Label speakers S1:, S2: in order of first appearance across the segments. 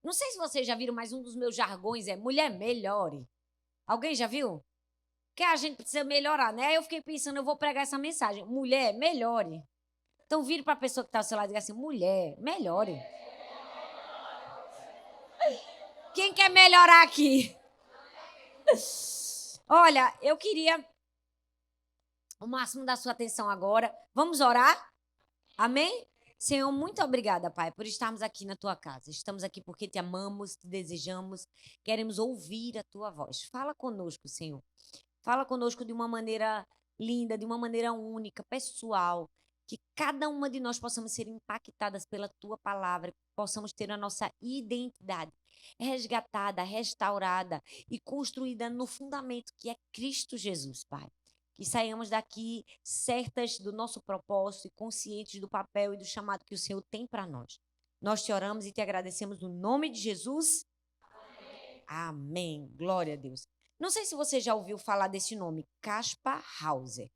S1: Não sei se vocês já viram, mas um dos meus jargões é mulher, melhore. Alguém já viu? Que a gente precisa melhorar, né? Aí eu fiquei pensando, eu vou pregar essa mensagem. Mulher, melhore. Então vire para a pessoa que está ao seu lado e diga assim, mulher, melhore. Quem quer melhorar aqui? Olha, eu queria o máximo da sua atenção agora. Vamos orar? Amém? Senhor, muito obrigada, Pai, por estarmos aqui na tua casa. Estamos aqui porque te amamos, te desejamos, queremos ouvir a tua voz. Fala conosco, Senhor. Fala conosco de uma maneira linda, de uma maneira única, pessoal. Que cada uma de nós possamos ser impactadas pela tua palavra, que possamos ter a nossa identidade resgatada, restaurada e construída no fundamento que é Cristo Jesus, Pai. Que saiamos daqui certas do nosso propósito e conscientes do papel e do chamado que o Senhor tem para nós. Nós te oramos e te agradecemos no nome de Jesus. Amém. Glória a Deus. Não sei se você já ouviu falar desse nome, Kaspar Hauser.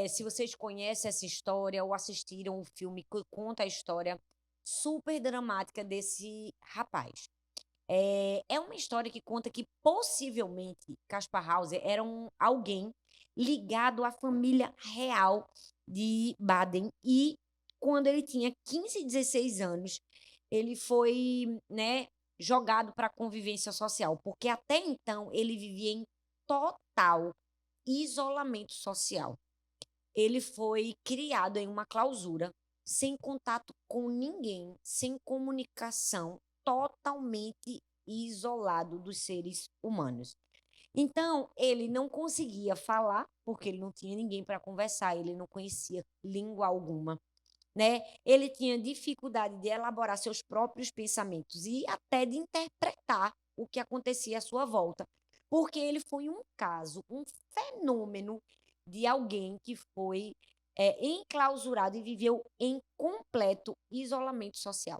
S1: Se vocês conhecem essa história ou assistiram o filme que conta a história super dramática desse rapaz. É uma história que conta que possivelmente Kaspar Hauser era alguém ligado à família real de Baden e quando ele tinha 15, 16 anos, ele foi, né, jogado para a convivência social, porque até então ele vivia em total isolamento social. Ele foi criado em uma clausura, sem contato com ninguém, sem comunicação, totalmente isolado dos seres humanos. Então, ele não conseguia falar, porque ele não tinha ninguém para conversar, ele não conhecia língua alguma, né? Ele tinha dificuldade de elaborar seus próprios pensamentos e até de interpretar o que acontecia à sua volta, porque ele foi um caso, um fenômeno de alguém que foi enclausurado e viveu em completo isolamento social.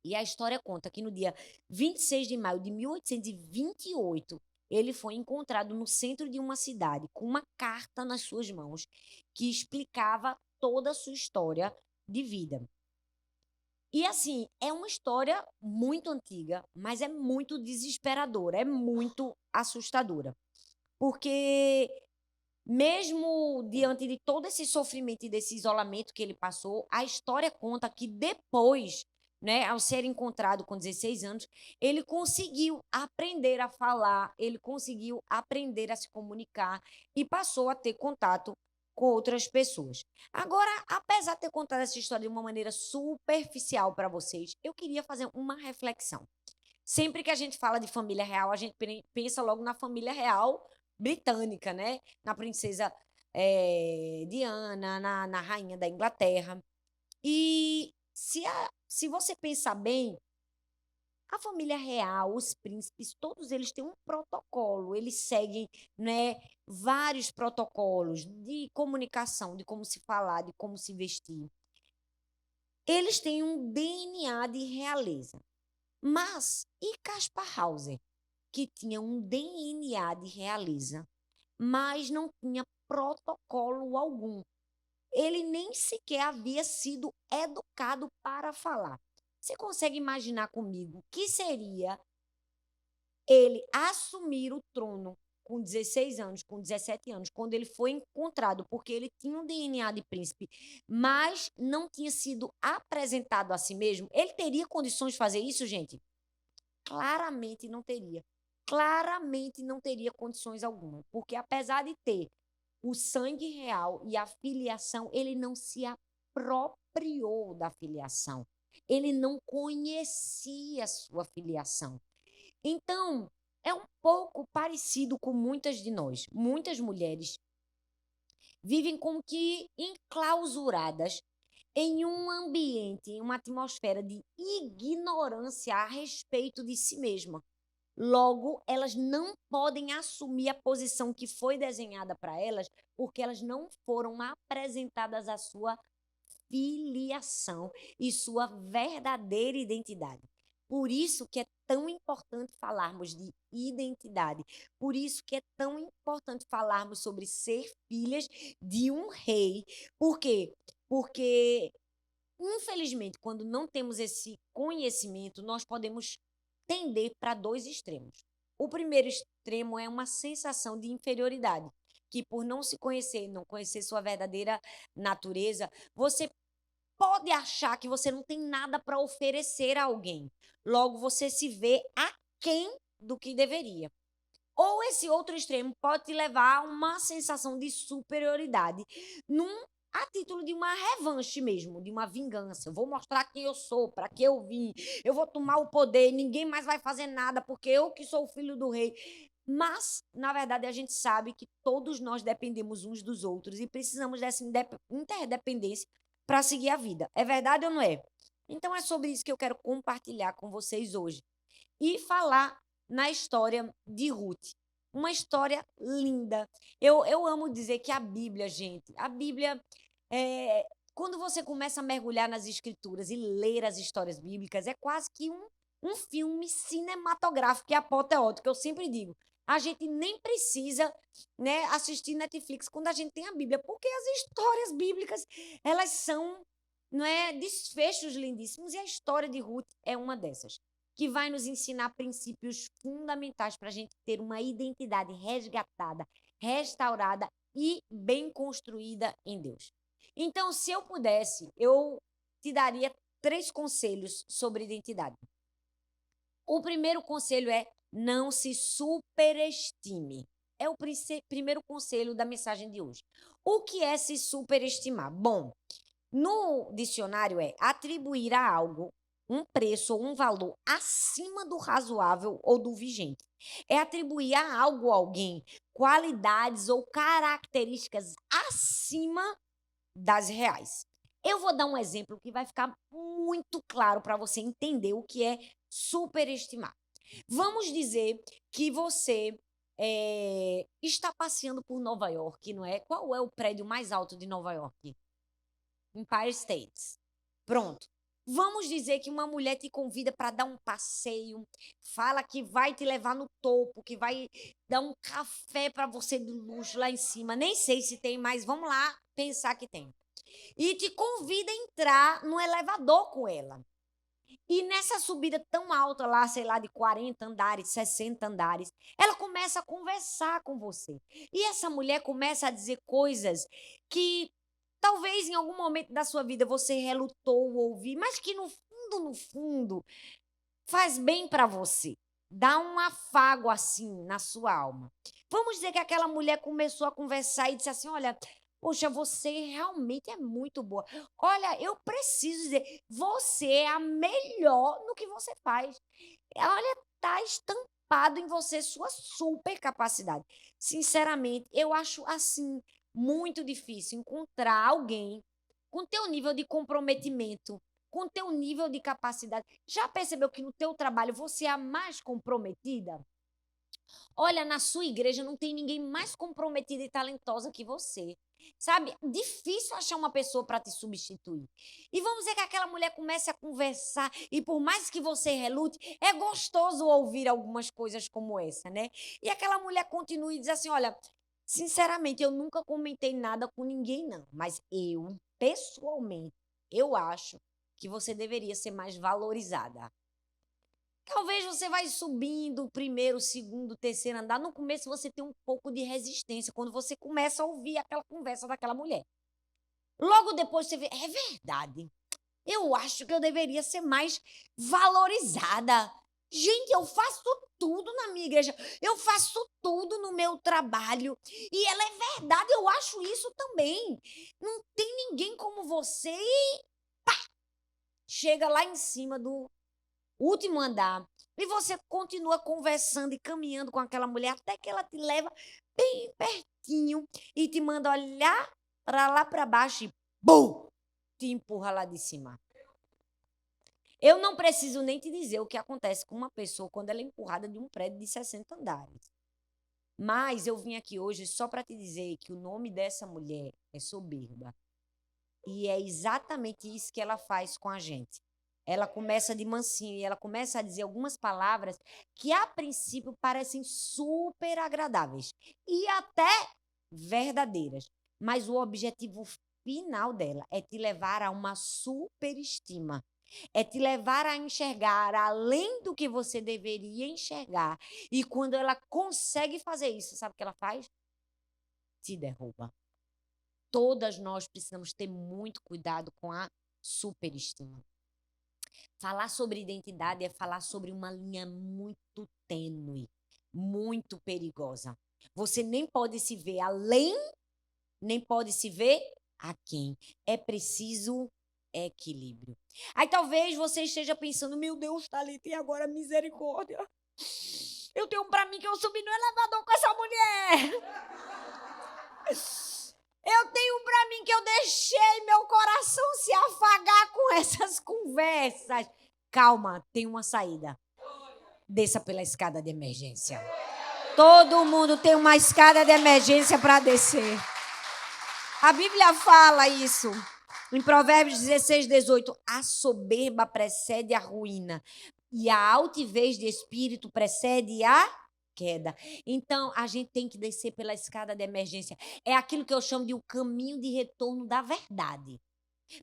S1: E a história conta que no dia 26 de maio de 1828, ele foi encontrado no centro de uma cidade com uma carta nas suas mãos que explicava toda a sua história de vida. E assim, é uma história muito antiga, mas é muito desesperadora, é muito assustadora. Porque mesmo diante de todo esse sofrimento e desse isolamento que ele passou, a história conta que depois, né, ao ser encontrado com 16 anos, ele conseguiu aprender a falar, ele conseguiu aprender a se comunicar e passou a ter contato com outras pessoas. Agora, apesar de ter contado essa história de uma maneira superficial para vocês, eu queria fazer uma reflexão. Sempre que a gente fala de família real, a gente pensa logo na família real britânica, né? Na princesa Diana, na rainha da Inglaterra. E se você pensar bem, a família real, os príncipes, todos eles têm um protocolo, eles seguem, né, vários protocolos de comunicação, de como se falar, de como se vestir. Eles têm um DNA de realeza. Mas e Caspar Hauser, que tinha um DNA de realeza, mas não tinha protocolo algum? Ele nem sequer havia sido educado para falar. Você consegue imaginar comigo que seria ele assumir o trono com 16 anos, com 17 anos, quando ele foi encontrado, porque ele tinha um DNA de príncipe, mas não tinha sido apresentado a si mesmo? Ele teria condições de fazer isso, gente? Claramente não teria. Claramente não teria condições alguma, porque apesar de ter o sangue real e a filiação, ele não se apropriou da filiação. Ele não conhecia a sua filiação. Então, é um pouco parecido com muitas de nós. Muitas mulheres vivem como que enclausuradas em um ambiente, em uma atmosfera de ignorância a respeito de si mesma. Logo, elas não podem assumir a posição que foi desenhada para elas, porque elas não foram apresentadas à sua filiação e sua verdadeira identidade. Por isso que é tão importante falarmos de identidade. Por isso que é tão importante falarmos sobre ser filhas de um rei. Por quê? Porque infelizmente, quando não temos esse conhecimento, nós podemos tender para dois extremos. O primeiro extremo é uma sensação de inferioridade, que por não se conhecer, não conhecer sua verdadeira natureza, você pode achar que você não tem nada para oferecer a alguém. Logo, você se vê aquém do que deveria. Ou esse outro extremo pode te levar a uma sensação de superioridade, a título de uma revanche mesmo, de uma vingança. Eu vou mostrar quem eu sou, para que eu vim, eu vou tomar o poder, ninguém mais vai fazer nada, porque eu que sou o filho do rei. Mas, na verdade, a gente sabe que todos nós dependemos uns dos outros e precisamos dessa interdependência para seguir a vida. É verdade ou não é? Então, é sobre isso que eu quero compartilhar com vocês hoje. E falar na história de Ruth. Uma história linda. Eu amo dizer que a Bíblia, gente, a Bíblia, quando você começa a mergulhar nas escrituras e ler as histórias bíblicas, é quase que um filme cinematográfico e apoteótico, que eu sempre digo. A gente nem precisa, né, assistir Netflix quando a gente tem a Bíblia, porque as histórias bíblicas, elas são, não é, desfechos lindíssimos, e a história de Ruth é uma dessas, que vai nos ensinar princípios fundamentais para a gente ter uma identidade resgatada, restaurada e bem construída em Deus. Então, se eu pudesse, eu te daria 3 conselhos sobre identidade. O primeiro conselho é: não se superestime. É o primeiro conselho da mensagem de hoje. O que é se superestimar? Bom, no dicionário é atribuir a algo um preço ou um valor acima do razoável ou do vigente. É atribuir a algo a alguém qualidades ou características acima das reais. Eu vou dar um exemplo que vai ficar muito claro para você entender o que é superestimar. Vamos dizer que você está passeando por Nova York, não é? Qual é o prédio mais alto de Nova York? Empire State. Pronto. Vamos dizer que uma mulher te convida para dar um passeio, fala que vai te levar no topo, que vai dar um café para você de luxo lá em cima. Nem sei se tem, mas vamos lá pensar que tem. E te convida a entrar no elevador com ela. E nessa subida tão alta lá, sei lá, de 40 andares, 60 andares, ela começa a conversar com você. E essa mulher começa a dizer coisas que talvez em algum momento da sua vida você relutou ouvir, mas que no fundo, faz bem para você. Dá um afago assim na sua alma. Vamos dizer que aquela mulher começou a conversar e disse assim: olha, poxa, você realmente é muito boa. Olha, eu preciso dizer, você é a melhor no que você faz. Olha, tá estampado em você sua super capacidade. Sinceramente, eu acho assim muito difícil encontrar alguém com teu nível de comprometimento, com teu nível de capacidade. Já percebeu que no teu trabalho você é a mais comprometida? Olha, na sua igreja não tem ninguém mais comprometida e talentosa que você. Sabe? Difícil achar uma pessoa para te substituir. E vamos dizer que aquela mulher comece a conversar e por mais que você relute, é gostoso ouvir algumas coisas como essa, né? E aquela mulher continua e diz assim: olha, sinceramente, eu nunca comentei nada com ninguém, não. Mas eu, pessoalmente, eu acho que você deveria ser mais valorizada. Talvez você vai subindo o primeiro, segundo, terceiro andar. No começo você tem um pouco de resistência quando você começa a ouvir aquela conversa daquela mulher. Logo depois você vê, é verdade. Eu acho que eu deveria ser mais valorizada. Gente, eu faço tudo na minha igreja. Eu faço tudo no meu trabalho. E ela é verdade, eu acho isso também. Não tem ninguém como você. E pá, chega lá em cima do último andar, e você continua conversando e caminhando com aquela mulher até que ela te leva bem pertinho e te manda olhar para lá para baixo e bum, te empurra lá de cima. Eu não preciso nem te dizer o que acontece com uma pessoa quando ela é empurrada de um prédio de 60 andares. Mas eu vim aqui hoje só para te dizer que o nome dessa mulher é soberba. E é exatamente isso que ela faz com a gente. Ela começa de mansinho e ela começa a dizer algumas palavras que, a princípio, parecem super agradáveis e até verdadeiras. Mas o objetivo final dela é te levar a uma superestima. É te levar a enxergar além do que você deveria enxergar. E quando ela consegue fazer isso, sabe o que ela faz? Te derruba. Todas nós precisamos ter muito cuidado com a superestima. Falar sobre identidade é falar sobre uma linha muito tênue, muito perigosa. Você nem pode se ver além, nem pode se ver aquém. É preciso equilíbrio. Aí talvez você esteja pensando, meu Deus, Thalita, e agora misericórdia? Eu tenho pra mim que eu subi no elevador com essa mulher. Eu tenho pra mim que eu deixei meu coração se afagar com essas conversas. Calma, tem uma saída. Desça pela escada de emergência. Todo mundo tem uma escada de emergência para descer. A Bíblia fala isso. Em Provérbios 16, 18. A soberba precede a ruína. E a altivez de espírito precede a queda. Então, a gente tem que descer pela escada de emergência. É aquilo que eu chamo de o caminho de retorno da verdade.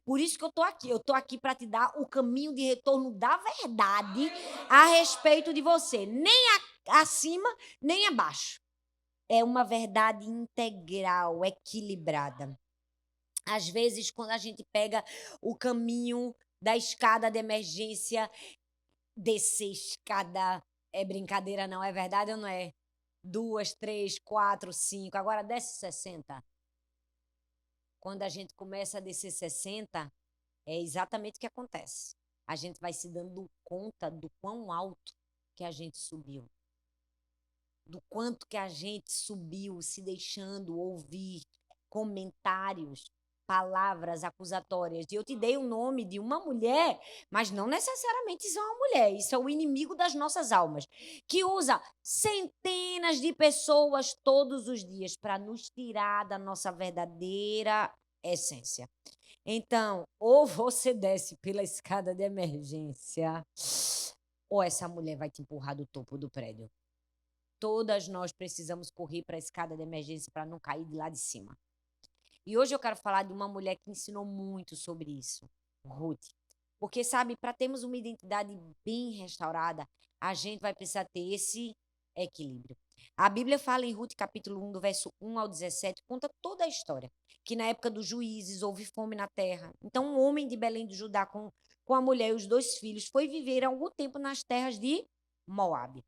S1: Por isso que eu estou aqui. Eu estou aqui para te dar o caminho de retorno da verdade a respeito de você. Nem acima, nem abaixo. É uma verdade integral, equilibrada. Às vezes, quando a gente pega o caminho da escada de emergência, descer escada é brincadeira, não é verdade ou não é? 2, 3, 4, 5. Agora desce 60. Quando a gente começa a descer 60, é exatamente o que acontece. A gente vai se dando conta do quão alto que a gente subiu. Do quanto que a gente subiu, se deixando ouvir comentários, palavras acusatórias. E eu te dei o nome de uma mulher, mas não necessariamente isso é uma mulher. Isso é o inimigo das nossas almas, que usa centenas de pessoas todos os dias para nos tirar da nossa verdadeira essência. Então, ou você desce pela escada de emergência, ou essa mulher vai te empurrar do topo do prédio. Todas nós precisamos correr para a escada de emergência para não cair de lá de cima. E hoje eu quero falar de uma mulher que ensinou muito sobre isso, Ruth. Porque, sabe, para termos uma identidade bem restaurada, a gente vai precisar ter esse equilíbrio. A Bíblia fala em Ruth, capítulo 1, do verso 1 ao 17, conta toda a história. Que na época dos juízes houve fome na terra. Então, um homem de Belém do Judá com a mulher e os 2 filhos foi viver algum tempo nas terras de Moabe.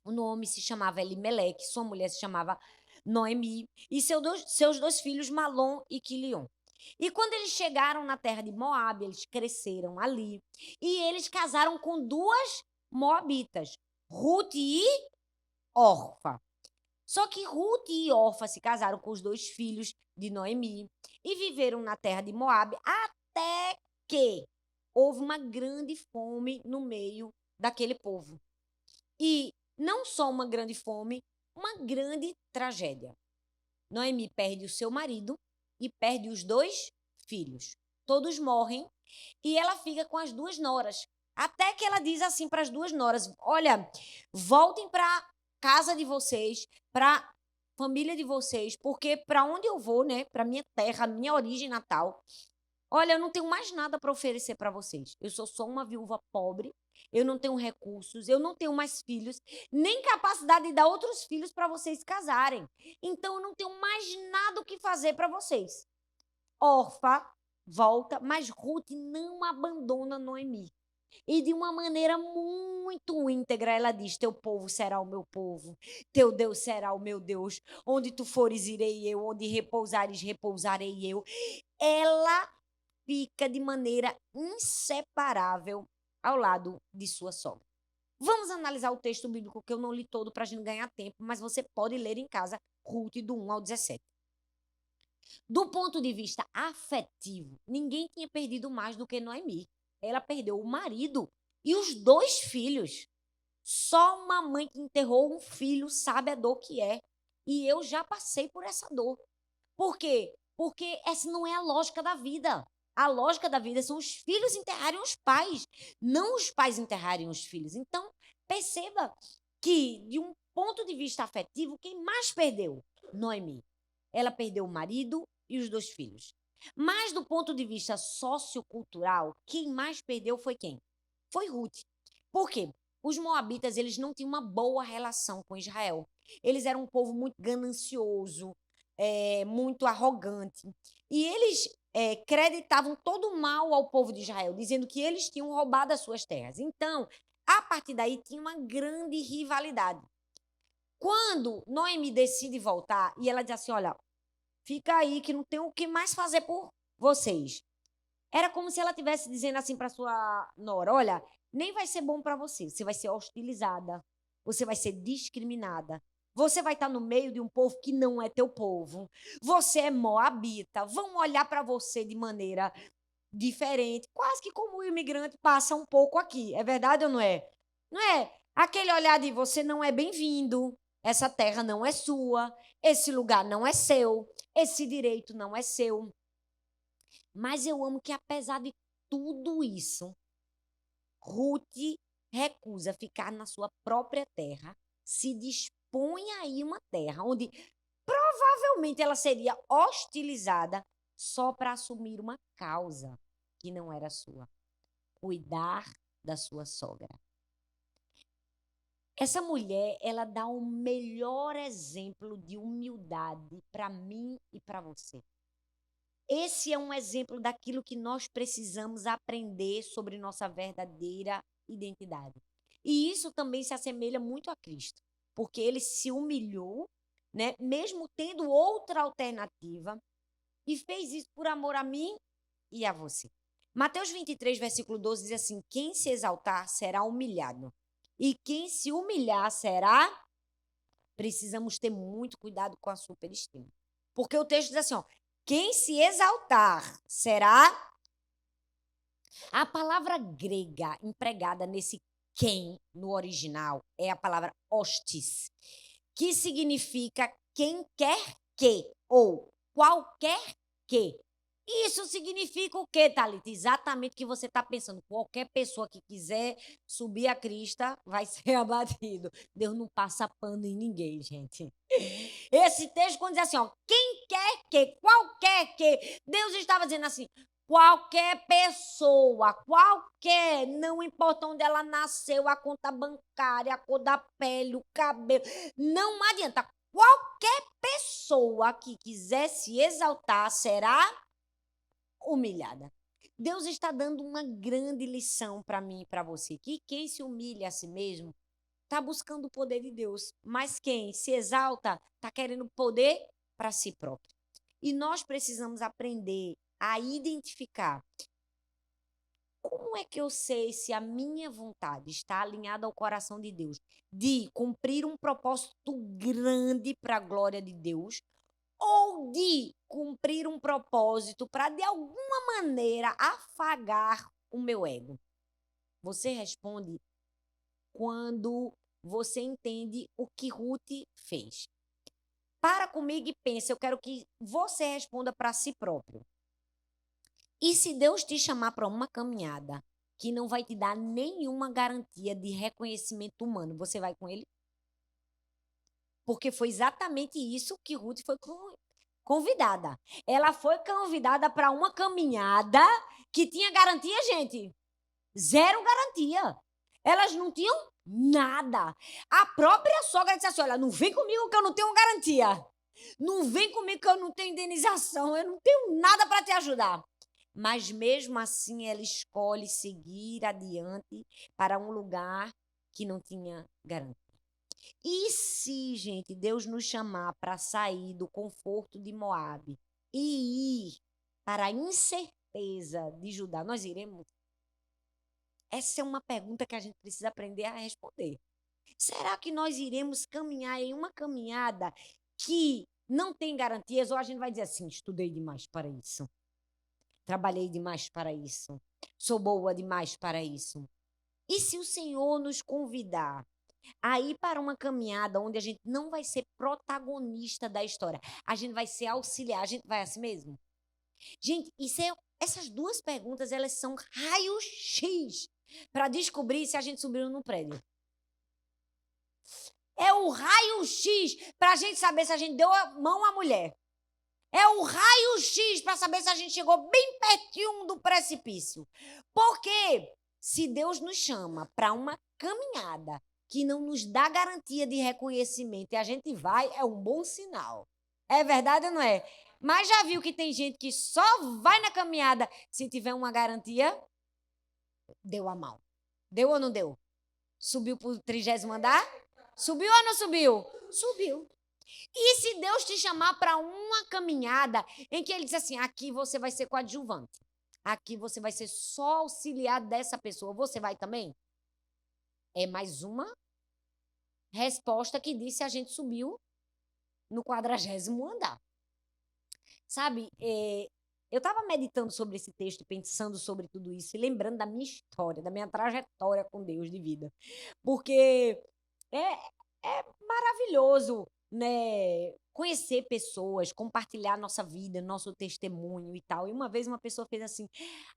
S1: O nome se chamava Elimeleque, sua mulher se chamava Noemi, e seus 2 filhos, Malom e Quilion. E quando eles chegaram na terra de Moabe, eles cresceram ali, e eles casaram com 2 moabitas, Ruth e Orfa. Só que Ruth e Orfa se casaram com os 2 filhos de Noemi e viveram na terra de Moabe até que houve uma grande fome no meio daquele povo. E não só uma grande fome, uma grande tragédia. Noemi perde o seu marido e perde os 2 filhos. Todos morrem e ela fica com as 2 noras. Até que ela diz assim para as 2 noras: olha, voltem para a casa de vocês, para a família de vocês, porque para onde eu vou, né, para minha terra, minha origem natal, olha, eu não tenho mais nada para oferecer para vocês. Eu sou só uma viúva pobre, eu não tenho recursos, eu não tenho mais filhos, nem capacidade de dar outros filhos para vocês casarem. Então, eu não tenho mais nada o que fazer para vocês. Orfa volta, mas Ruth não abandona Noemi. E de uma maneira muito íntegra, ela diz: teu povo será o meu povo, teu Deus será o meu Deus. Onde tu fores, irei eu, onde repousares, repousarei eu. Ela fica de maneira inseparável ao lado de sua sogra. Vamos analisar o texto bíblico, que eu não li todo para a gente ganhar tempo, mas você pode ler em casa, Ruth, do 1 ao 17. Do ponto de vista afetivo, ninguém tinha perdido mais do que Noemi. Ela perdeu o marido e os 2 filhos. Só uma mãe que enterrou um filho sabe a dor que é. E eu já passei por essa dor. Por quê? Porque essa não é a lógica da vida. A lógica da vida são os filhos enterrarem os pais, não os pais enterrarem os filhos. Então, perceba que, de um ponto de vista afetivo, quem mais perdeu? Noemi. Ela perdeu o marido e os 2 filhos. Mas do ponto de vista sociocultural, quem mais perdeu foi quem? Foi Ruth. Por quê? Os moabitas, eles não tinham uma boa relação com Israel. Eles eram um povo muito ganancioso, muito arrogante. E eles creditavam todo o mal ao povo de Israel, dizendo que eles tinham roubado as suas terras. Então, a partir daí, tinha uma grande rivalidade. Quando Noemi decide voltar, e ela diz assim, olha, fica aí que não tem o que mais fazer por vocês. Era como se ela estivesse dizendo assim para sua nora, olha, nem vai ser bom para você, você vai ser hostilizada, você vai ser discriminada, você vai estar no meio de um povo que não é teu povo, você é moabita, vão olhar para você de maneira diferente, quase que como o imigrante passa um pouco aqui, é verdade ou não é? Não é? Aquele olhar de você não é bem-vindo, essa terra não é sua, esse lugar não é seu, esse direito não é seu. Mas eu amo que, apesar de tudo isso, Ruth recusa ficar na sua própria terra, se dispõe a ir uma terra onde provavelmente ela seria hostilizada só para assumir uma causa que não era sua, cuidar da sua sogra. Essa mulher, ela dá o melhor exemplo de humildade para mim e para você. Esse é um exemplo daquilo que nós precisamos aprender sobre nossa verdadeira identidade. E isso também se assemelha muito a Cristo, porque ele se humilhou, né, mesmo tendo outra alternativa, e fez isso por amor a mim e a você. Mateus 23, versículo 12 diz assim: quem se exaltar será humilhado, e quem se humilhar será. Precisamos ter muito cuidado com a superestima. Porque o texto diz assim, ó, quem se exaltar será. A palavra grega empregada nesse quem no original é a palavra hostis, que significa quem quer que ou qualquer que. Isso significa o quê, Thalita? Exatamente o que você está pensando. Qualquer pessoa que quiser subir a crista vai ser abatido. Deus não passa pano em ninguém, gente. Esse texto, quando diz assim, ó, quem quer que, qualquer que, Deus estava dizendo assim, qualquer pessoa, qualquer, não importa onde ela nasceu, a conta bancária, a cor da pele, o cabelo, não adianta. Qualquer pessoa que quiser se exaltar será humilhada. Deus está dando uma grande lição para mim e para você, que quem se humilha a si mesmo está buscando o poder de Deus, mas quem se exalta está querendo poder para si próprio. E nós precisamos aprender a identificar como é que eu sei se a minha vontade está alinhada ao coração de Deus, de cumprir um propósito grande para a glória de Deus, ou de cumprir um propósito para, de alguma maneira, afagar o meu ego? Você responde quando você entende o que Ruth fez. Para comigo e pensa, eu quero que você responda para si próprio. E se Deus te chamar para uma caminhada que não vai te dar nenhuma garantia de reconhecimento humano, você vai com ele? Porque foi exatamente isso que Ruth foi convidada. Ela foi convidada para uma caminhada que tinha garantia, gente. Zero garantia. Elas não tinham nada. A própria sogra disse assim, olha, não vem comigo que eu não tenho garantia. Não vem comigo que eu não tenho indenização. Eu não tenho nada para te ajudar. Mas mesmo assim ela escolhe seguir adiante para um lugar que não tinha garantia. E se, gente, Deus nos chamar para sair do conforto de Moabe e ir para a incerteza de Judá, nós iremos? Essa é uma pergunta que a gente precisa aprender a responder. Será que nós iremos caminhar em uma caminhada que não tem garantias? Ou a gente vai dizer assim, estudei demais para isso, trabalhei demais para isso, sou boa demais para isso? E se o Senhor nos convidar a ir para uma caminhada onde a gente não vai ser protagonista da história, a gente vai ser auxiliar, a gente vai assim mesmo? Gente, essas duas perguntas, elas são raio-x para descobrir se a gente subiu no prédio. É o raio-x para a gente saber se a gente deu a mão à mulher. É o raio-x para saber se a gente chegou bem pertinho do precipício. Porque se Deus nos chama para uma caminhada que não nos dá garantia de reconhecimento e a gente vai, é um bom sinal. É verdade ou não é? Mas já viu que tem gente que só vai na caminhada se tiver uma garantia? Deu a mão. Deu ou não deu? Subiu para o 30º andar? Subiu ou não subiu? Subiu. E se Deus te chamar para uma caminhada em que ele diz assim, aqui você vai ser coadjuvante, aqui você vai ser só auxiliar dessa pessoa, você vai também? É mais uma resposta que diz se a gente subiu no 40º andar. Sabe, eu estava meditando sobre esse texto, pensando sobre tudo isso e lembrando da minha história, da minha trajetória com Deus de vida. Porque é maravilhoso, né, conhecer pessoas, compartilhar nossa vida, nosso testemunho e tal. E uma vez uma pessoa fez assim: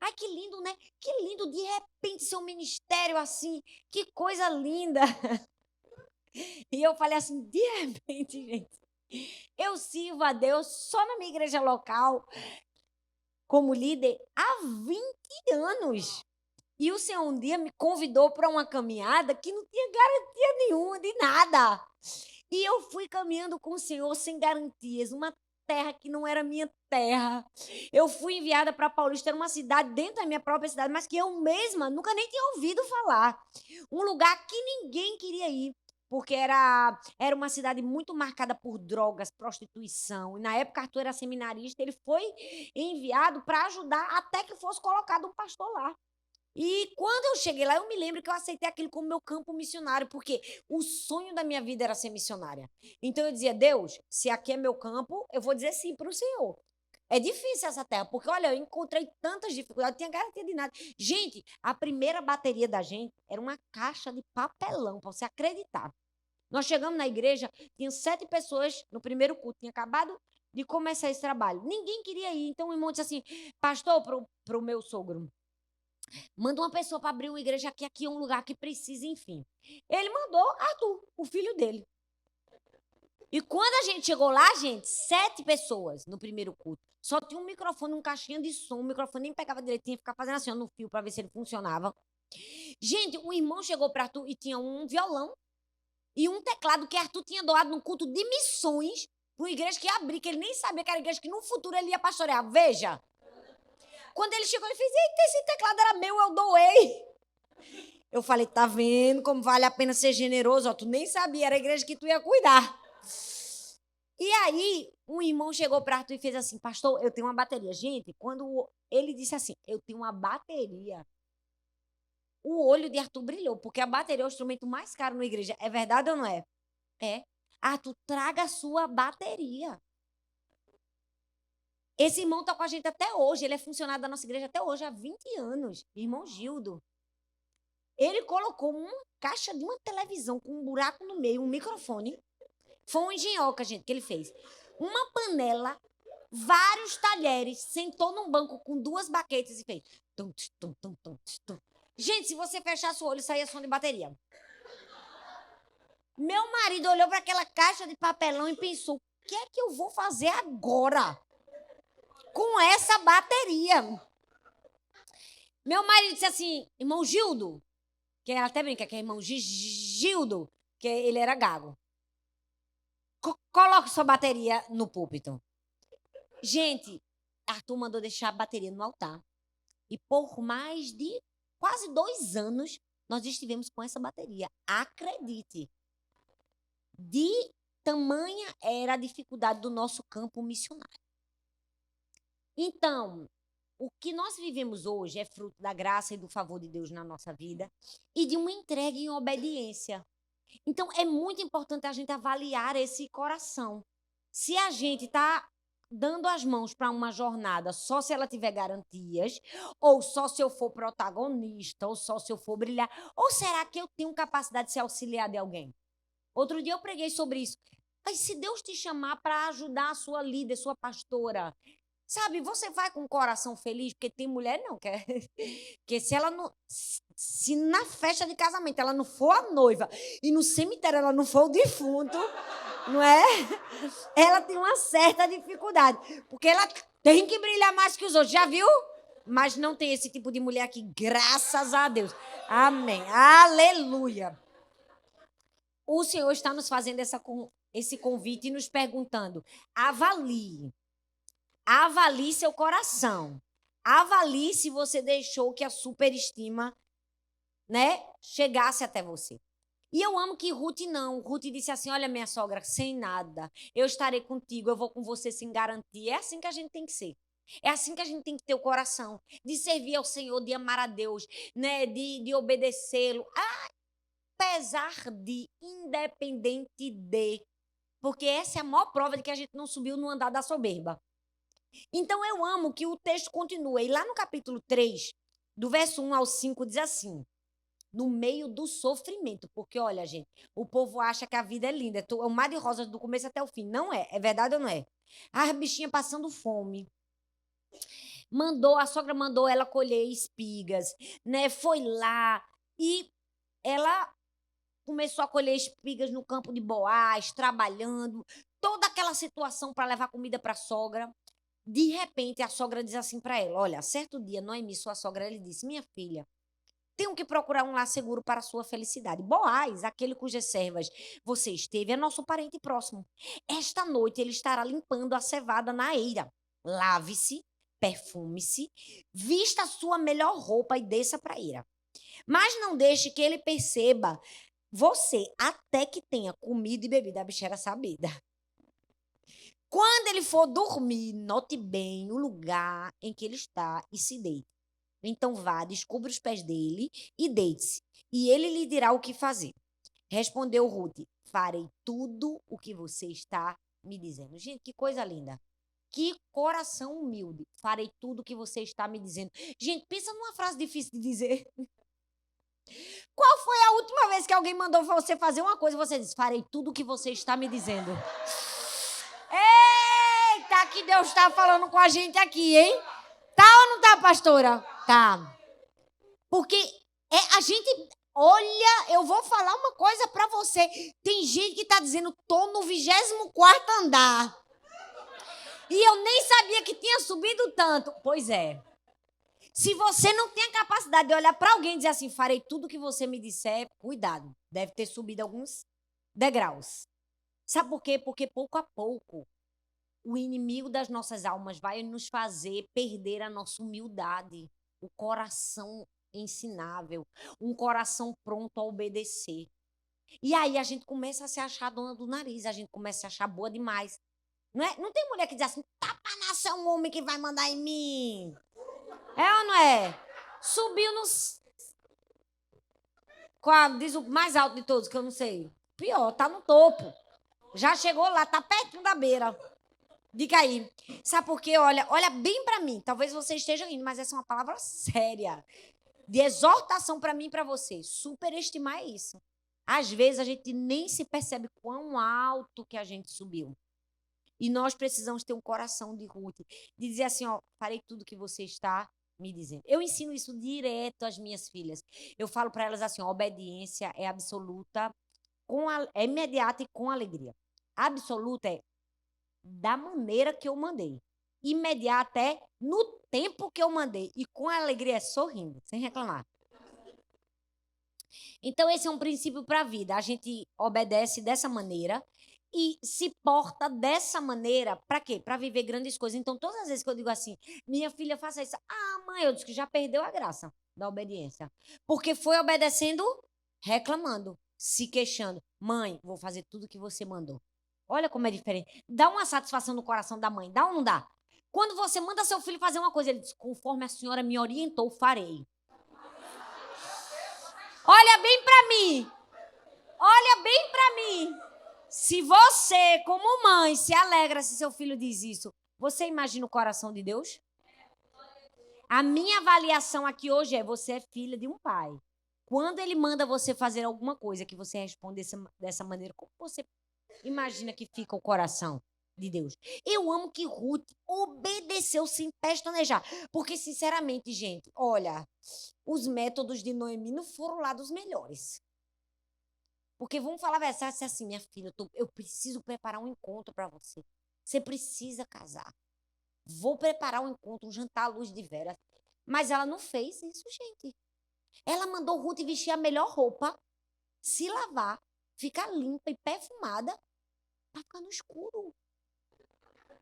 S1: ai, que lindo, né? Que lindo, de repente, seu ministério assim, que coisa linda. E eu falei assim: de repente, gente, eu sirvo a Deus só na minha igreja local, como líder, há 20 anos. E o Senhor um dia me convidou para uma caminhada que não tinha garantia nenhuma de nada. E eu fui caminhando com o Senhor sem garantias, uma terra que não era minha terra. Eu fui enviada para Paulista, era uma cidade dentro da minha própria cidade, mas que eu mesma nunca nem tinha ouvido falar. Um lugar que ninguém queria ir, porque era uma cidade muito marcada por drogas, prostituição. E na época Arthur era seminarista, ele foi enviado para ajudar até que fosse colocado um pastor lá. E quando eu cheguei lá, eu me lembro que eu aceitei aquilo como meu campo missionário, porque o sonho da minha vida era ser missionária. Então eu dizia, Deus, se aqui é meu campo, eu vou dizer sim para o Senhor. É difícil essa terra, porque olha, eu encontrei tantas dificuldades, não tinha garantia de nada. Gente, a primeira bateria da gente era uma caixa de papelão, para você acreditar. Nós chegamos na igreja, tinha 7 pessoas no primeiro culto, tinha acabado de começar esse trabalho. Ninguém queria ir, então o irmão disse assim, pastor, para o meu sogro, manda uma pessoa para abrir uma igreja aqui é um lugar que precisa, enfim. Ele mandou Arthur, o filho dele. E quando a gente chegou lá, gente, 7 pessoas no primeiro culto. Só tinha um microfone, um caixinha de som, o microfone nem pegava direitinho, ficava fazendo assim no fio para ver se ele funcionava. Gente, o irmão chegou para Arthur e tinha um violão e um teclado que Arthur tinha doado num culto de missões para uma igreja que ia abrir, que ele nem sabia que era igreja que no futuro ele ia pastorear. Veja. Quando ele chegou, ele fez, eita, esse teclado era meu, eu doei. Eu falei, tá vendo como vale a pena ser generoso? Ó, tu nem sabia, era a igreja que tu ia cuidar. E aí, um irmão chegou para Arthur e fez assim, pastor, eu tenho uma bateria. Gente, quando ele disse assim, eu tenho uma bateria, o olho de Arthur brilhou, porque a bateria é o instrumento mais caro na igreja. É verdade ou não é? É. Arthur, traga a sua bateria. Esse irmão está com a gente até hoje, ele é funcionário da nossa igreja até hoje, há 20 anos. Irmão Gildo. Ele colocou uma caixa de uma televisão com um buraco no meio, um microfone. Foi uma engenhoca, gente, que ele fez. Uma panela, vários talheres, sentou num banco com 2 baquetes e fez... Tum, tum, tum, tum, tum. Gente, se você fechasse o olho, saía som de bateria. Meu marido olhou para aquela caixa de papelão e pensou, o que é que eu vou fazer agora com essa bateria? Meu marido disse assim, irmão Gildo, que ela até brinca que é irmão Gildo, que ele era gago. Coloque sua bateria no púlpito. Gente, Arthur mandou deixar a bateria no altar. E por mais de quase 2 anos, nós estivemos com essa bateria. Acredite. De tamanha era a dificuldade do nosso campo missionário. Então, o que nós vivemos hoje é fruto da graça e do favor de Deus na nossa vida e de uma entrega em obediência. Então, é muito importante a gente avaliar esse coração. Se a gente está dando as mãos para uma jornada só se ela tiver garantias, ou só se eu for protagonista, ou só se eu for brilhar, ou será que eu tenho capacidade de ser auxiliar de alguém? Outro dia eu preguei sobre isso. Mas se Deus te chamar para ajudar a sua líder, sua pastora, sabe, você vai com o coração feliz, porque tem mulher não, que se ela não, se na festa de casamento ela não for a noiva e no cemitério ela não for o defunto, Não é? Ela tem uma certa dificuldade, porque ela tem que brilhar mais que os outros, já viu? Mas não tem esse tipo de mulher aqui, graças a Deus. Amém. Aleluia. O Senhor está nos fazendo esse convite e nos perguntando: avalie. Avalie seu coração. Avalie se você deixou que a superestima, né, chegasse até você. E eu amo que Ruth não. Ruth disse assim: olha, minha sogra, sem nada. Eu estarei contigo, eu vou com você sem garantia. É assim que a gente tem que ser. É assim que a gente tem que ter o coração. De servir ao Senhor, de amar a Deus, né? De obedecê-lo. Apesar de, independente de. Porque essa é a maior prova de que a gente não subiu no andar da soberba. Então eu amo que o texto continua. E lá no capítulo 3, do verso 1 ao 5, diz assim: no meio do sofrimento. Porque, olha, gente, o povo acha que a vida é linda. É um mar de rosas do começo até o fim. Não é. É verdade ou não é? A bichinha passando fome. A sogra mandou ela colher espigas, né? Foi lá e ela começou a colher espigas no campo de Boaz, trabalhando, toda aquela situação para levar comida para a sogra. De repente, a sogra diz assim para ela: olha, certo dia, Noemi, sua sogra, ele disse: minha filha, tenho que procurar um lar seguro para a sua felicidade. Boaz, aquele cujas servas você esteve, é nosso parente próximo. Esta noite ele estará limpando a cevada na eira. Lave-se, perfume-se, vista a sua melhor roupa e desça para a eira. Mas não deixe que ele perceba você até que tenha comido e bebido. A bicha era sabida. Quando ele for dormir, note bem o lugar em que ele está e se deite. Então vá, descubra os pés dele e deite-se, e ele lhe dirá o que fazer. Respondeu Ruth: farei tudo o que você está me dizendo. Gente, que coisa linda. Que coração humilde. Farei tudo o que você está me dizendo. Gente, pensa numa frase difícil de dizer. Qual foi a última vez que alguém mandou você fazer uma coisa e você disse: farei tudo o que você está me dizendo? Eita, que Deus está falando com a gente aqui, hein? Tá ou não tá, pastora? Tá. Porque a gente... Olha, eu vou falar uma coisa pra você. Tem gente que tá dizendo: tô no 24º andar. E eu nem sabia que tinha subido tanto. Pois é. Se você não tem a capacidade de olhar pra alguém e dizer assim: farei tudo que você me disser, cuidado. Deve ter subido alguns degraus. Sabe por quê? Porque pouco a pouco o inimigo das nossas almas vai nos fazer perder a nossa humildade, o coração ensinável, um coração pronto a obedecer. E aí a gente começa a se achar dona do nariz, a gente começa a se achar boa demais. Não é? Não tem mulher que diz assim: tapa na seu um homem que vai mandar em mim. É ou não é? Subiu nos... Qual, diz o mais alto de todos, que eu não sei. Pior, tá no topo. Já chegou lá, tá pertinho da beira. Diga aí. Sabe por quê? Olha bem para mim. Talvez você esteja rindo, mas essa é uma palavra séria. De exortação para mim e para você. Superestimar é isso. Às vezes a gente nem se percebe quão alto que a gente subiu. E nós precisamos ter um coração de Ruth. De dizer assim: ó, farei tudo que você está me dizendo. Eu ensino isso direto às minhas filhas. Eu falo para elas assim: ó, obediência é absoluta, é imediata e com alegria. Absoluta é da maneira que eu mandei. Imediata é no tempo que eu mandei. E com alegria é sorrindo, sem reclamar. Então, esse é um princípio para a vida. A gente obedece dessa maneira e se porta dessa maneira. Para quê? Para viver grandes coisas. Então, todas as vezes que eu digo assim: minha filha, faça isso. Ah, mãe, eu disse que já perdeu a graça da obediência. Porque foi obedecendo, reclamando, se queixando. Mãe, vou fazer tudo que você mandou. Olha como é diferente. Dá uma satisfação no coração da mãe. Dá ou não dá? Quando você manda seu filho fazer uma coisa, ele diz: conforme a senhora me orientou, farei. Olha bem para mim. Olha bem para mim. Se você, como mãe, se alegra se seu filho diz isso, você imagina o coração de Deus? A minha avaliação aqui hoje é: você é filha de um pai. Quando ele manda você fazer alguma coisa que você responde dessa maneira, como você imagina que fica o coração de Deus? Eu amo que Ruth obedeceu sem pestanejar. Porque, sinceramente, gente, olha, os métodos de Noemi não foram lá dos melhores. Porque vamos falar a verdade, assim, minha filha, eu preciso preparar um encontro para você. Você precisa casar. Vou preparar um encontro, um jantar à luz de velas. Mas ela não fez isso, gente. Ela mandou Ruth vestir a melhor roupa, se lavar, ficar limpa e perfumada para ficar no escuro.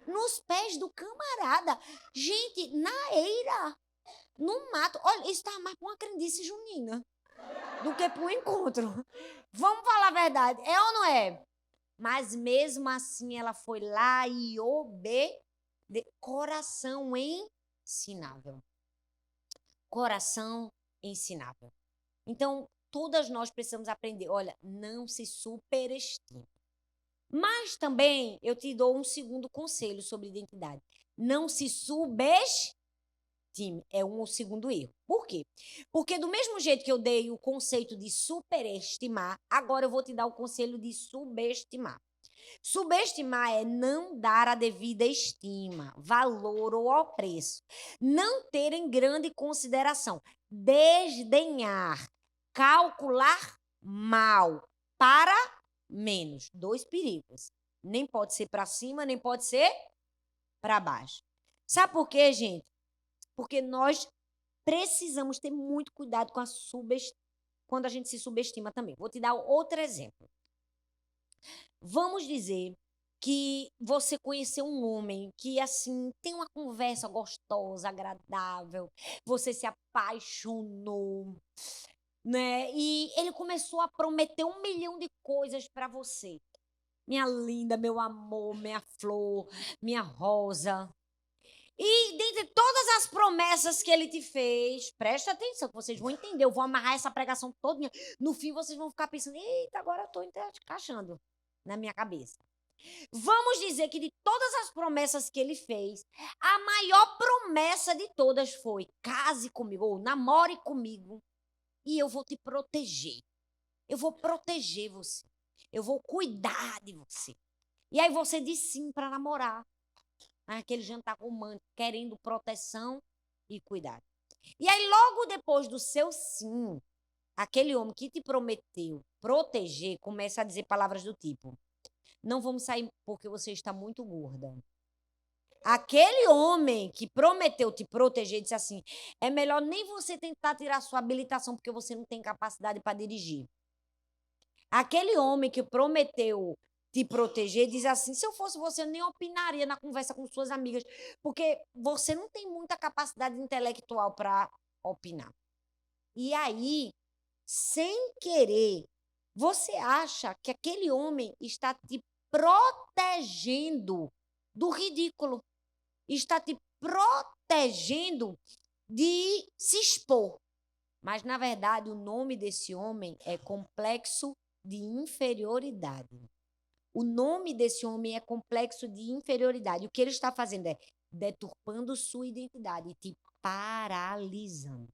S1: Nos pés do camarada. Gente, na eira, no mato. Olha, isso tá mais pra uma crendice junina do que para um encontro. Vamos falar a verdade, é ou não é? Mas mesmo assim ela foi lá e coração ensinável. Coração ensinável. Então, todas nós precisamos aprender. Olha, não se superestime. Mas também eu te dou um segundo conselho sobre identidade. Não se subestime. É um segundo erro. Por quê? Porque do mesmo jeito que eu dei o conceito de superestimar, agora eu vou te dar o conselho de subestimar. Subestimar é não dar a devida estima, valor ou apreço. Não ter em grande consideração. Desdenhar. Calcular mal. Para menos. 2 perigos. Nem pode ser para cima, nem pode ser para baixo. Sabe por quê, gente? Porque nós precisamos ter muito cuidado com quando a gente se subestima também. Vou te dar outro exemplo. Vamos dizer que você conheceu um homem que, assim, tem uma conversa gostosa, agradável, você se apaixonou, né? E ele começou a prometer 1 milhão de coisas para você. Minha linda, meu amor, minha flor, minha rosa. E dentre todas as promessas que ele te fez, presta atenção, que vocês vão entender. Eu vou amarrar essa pregação toda. No fim, vocês vão ficar pensando, eita, agora eu estou encaixando na minha cabeça. Vamos dizer que de todas as promessas que ele fez, a maior promessa de todas foi: case comigo, ou namore comigo, e eu vou te proteger. Eu vou proteger você. Eu vou cuidar de você. E aí você diz sim para namorar. Aquele jantar romântico, querendo proteção e cuidado. E aí, logo depois do seu sim, aquele homem que te prometeu proteger começa a dizer palavras do tipo: não vamos sair porque você está muito gorda. Aquele homem que prometeu te proteger disse assim: é melhor nem você tentar tirar sua habilitação porque você não tem capacidade para dirigir. Aquele homem que prometeu te proteger diz assim: se eu fosse você, eu nem opinaria na conversa com suas amigas, porque você não tem muita capacidade intelectual para opinar. E aí, sem querer, você acha que aquele homem está te protegendo do ridículo, está te protegendo de se expor. Mas, na verdade, o nome desse homem é complexo de inferioridade. O nome desse homem é complexo de inferioridade. O que ele está fazendo é deturpando sua identidade e te paralisando.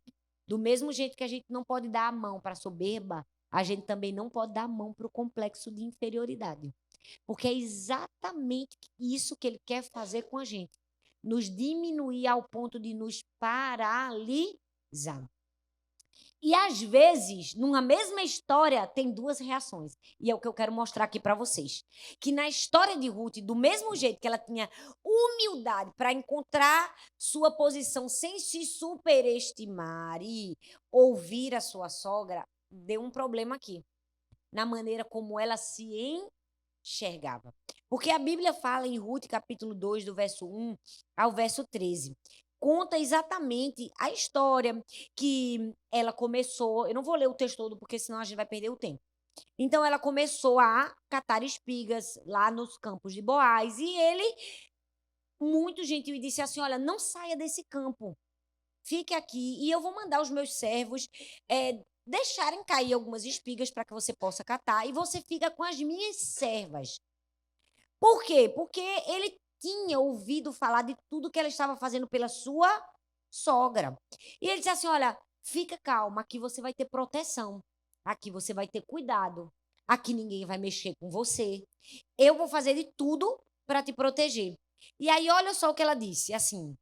S1: Do mesmo jeito que a gente não pode dar a mão para a soberba, a gente também não pode dar a mão para o complexo de inferioridade. Porque é exatamente isso que ele quer fazer com a gente. Nos diminuir ao ponto de nos paralisar. E, às vezes, numa mesma história, tem 2 reações. E é o que eu quero mostrar aqui para vocês. Que na história de Ruth, do mesmo jeito que ela tinha humildade para encontrar sua posição sem se superestimar e ouvir a sua sogra, deu um problema aqui. Na maneira como ela se enxergava. Porque a Bíblia fala em Ruth, capítulo 2, do verso 1 ao verso 13. Conta exatamente a história que ela começou. Eu não vou ler o texto todo, porque senão a gente vai perder o tempo. Então, ela começou a catar espigas lá nos campos de Boaz. E ele, muito gentil, disse assim: olha, não saia desse campo. Fique aqui e eu vou mandar os meus servos deixarem cair algumas espigas para que você possa catar. E você fica com as minhas servas. Por quê? Porque ele tinha ouvido falar de tudo que ela estava fazendo pela sua sogra. E ele disse assim: olha, fica calma, aqui você vai ter proteção, aqui você vai ter cuidado, aqui ninguém vai mexer com você. Eu vou fazer de tudo para te proteger. E aí, olha só o que ela disse, assim: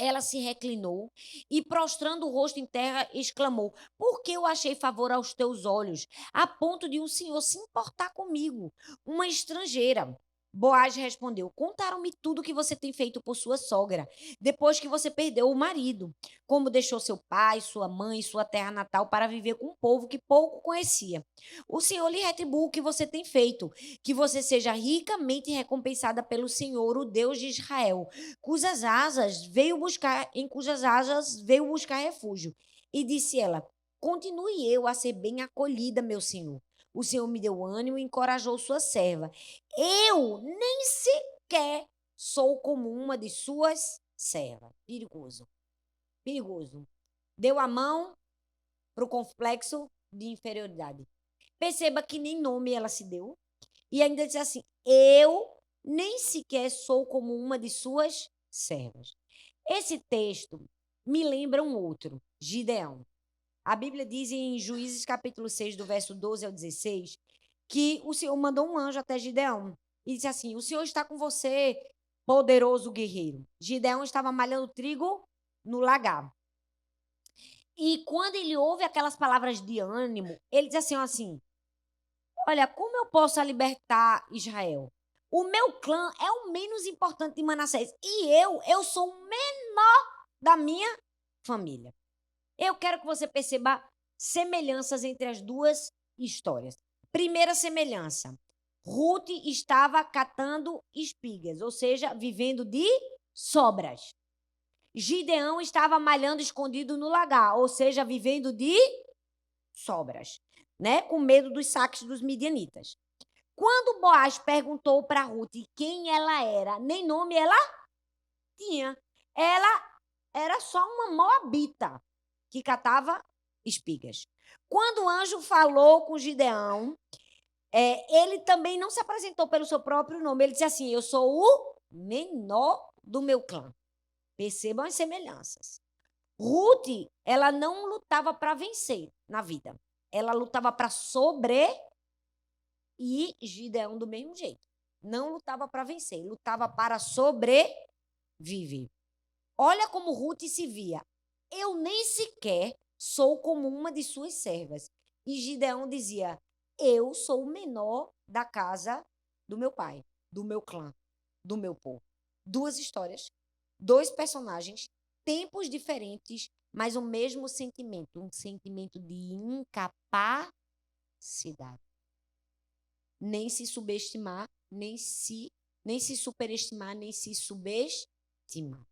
S1: ela se reclinou e, prostrando o rosto em terra, exclamou: Por que eu achei favor aos teus olhos, a ponto de um senhor se importar comigo, uma estrangeira? Boaz respondeu: Contaram-me tudo o que você tem feito por sua sogra, depois que você perdeu o marido, como deixou seu pai, sua mãe e sua terra natal para viver com um povo que pouco conhecia. O Senhor lhe retribua o que você tem feito, que você seja ricamente recompensada pelo Senhor, o Deus de Israel, em cujas asas veio buscar refúgio. E disse ela: Continue eu a ser bem acolhida, meu senhor. O Senhor me deu ânimo e encorajou sua serva. Eu nem sequer sou como uma de suas servas. Perigoso. Perigoso. Deu a mão para o complexo de inferioridade. Perceba que nem nome ela se deu. E ainda diz assim: Eu nem sequer sou como uma de suas servas. Esse texto me lembra um outro, Gideão. A Bíblia diz em Juízes capítulo 6, do verso 12 ao 16, que o Senhor mandou um anjo até Gideão e disse assim: O Senhor está com você, poderoso guerreiro. Gideão estava malhando trigo no lagar. E quando ele ouve aquelas palavras de ânimo, ele diz assim: Olha, como eu posso libertar Israel? O meu clã é o menos importante de Manassés. E eu sou o menor da minha família. Eu quero que você perceba semelhanças entre as duas histórias. Primeira semelhança: Ruth estava catando espigas, ou seja, vivendo de sobras. Gideão estava malhando escondido no lagar, ou seja, vivendo de sobras, né? Com medo dos saques dos midianitas. Quando Boaz perguntou para Ruth quem ela era, nem nome ela tinha. Ela era só uma moabita que catava espigas. Quando o anjo falou com Gideão, ele também não se apresentou pelo seu próprio nome. Ele disse assim: Eu sou o menor do meu clã. Percebam as semelhanças. Ruth, ela não lutava para vencer na vida. Ela lutava para sobreviver. E Gideão do mesmo jeito. Não lutava para vencer, lutava para sobreviver. Olha como Ruth se via. Eu nem sequer sou como uma de suas servas. E Gideão dizia: Eu sou o menor da casa do meu pai, do meu clã, do meu povo. Duas histórias, dois personagens, tempos diferentes, mas o mesmo sentimento, um sentimento de incapacidade. Nem se subestimar, nem se superestimar, nem se subestimar.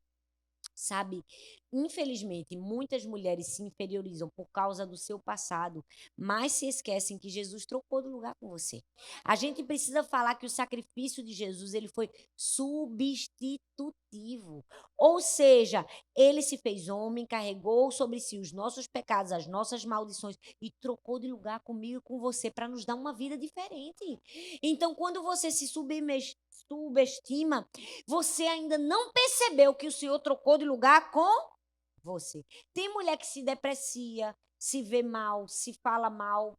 S1: Sabe, infelizmente, muitas mulheres se inferiorizam por causa do seu passado, mas se esquecem que Jesus trocou de lugar com você. A gente precisa falar que o sacrifício de Jesus, ele foi substitutivo. Ou seja, ele se fez homem, carregou sobre si os nossos pecados, as nossas maldições e trocou de lugar comigo e com você para nos dar uma vida diferente. Então, quando você se subestima, você ainda não percebeu que o Senhor trocou de lugar com você. Tem mulher que se deprecia, se vê mal, se fala mal.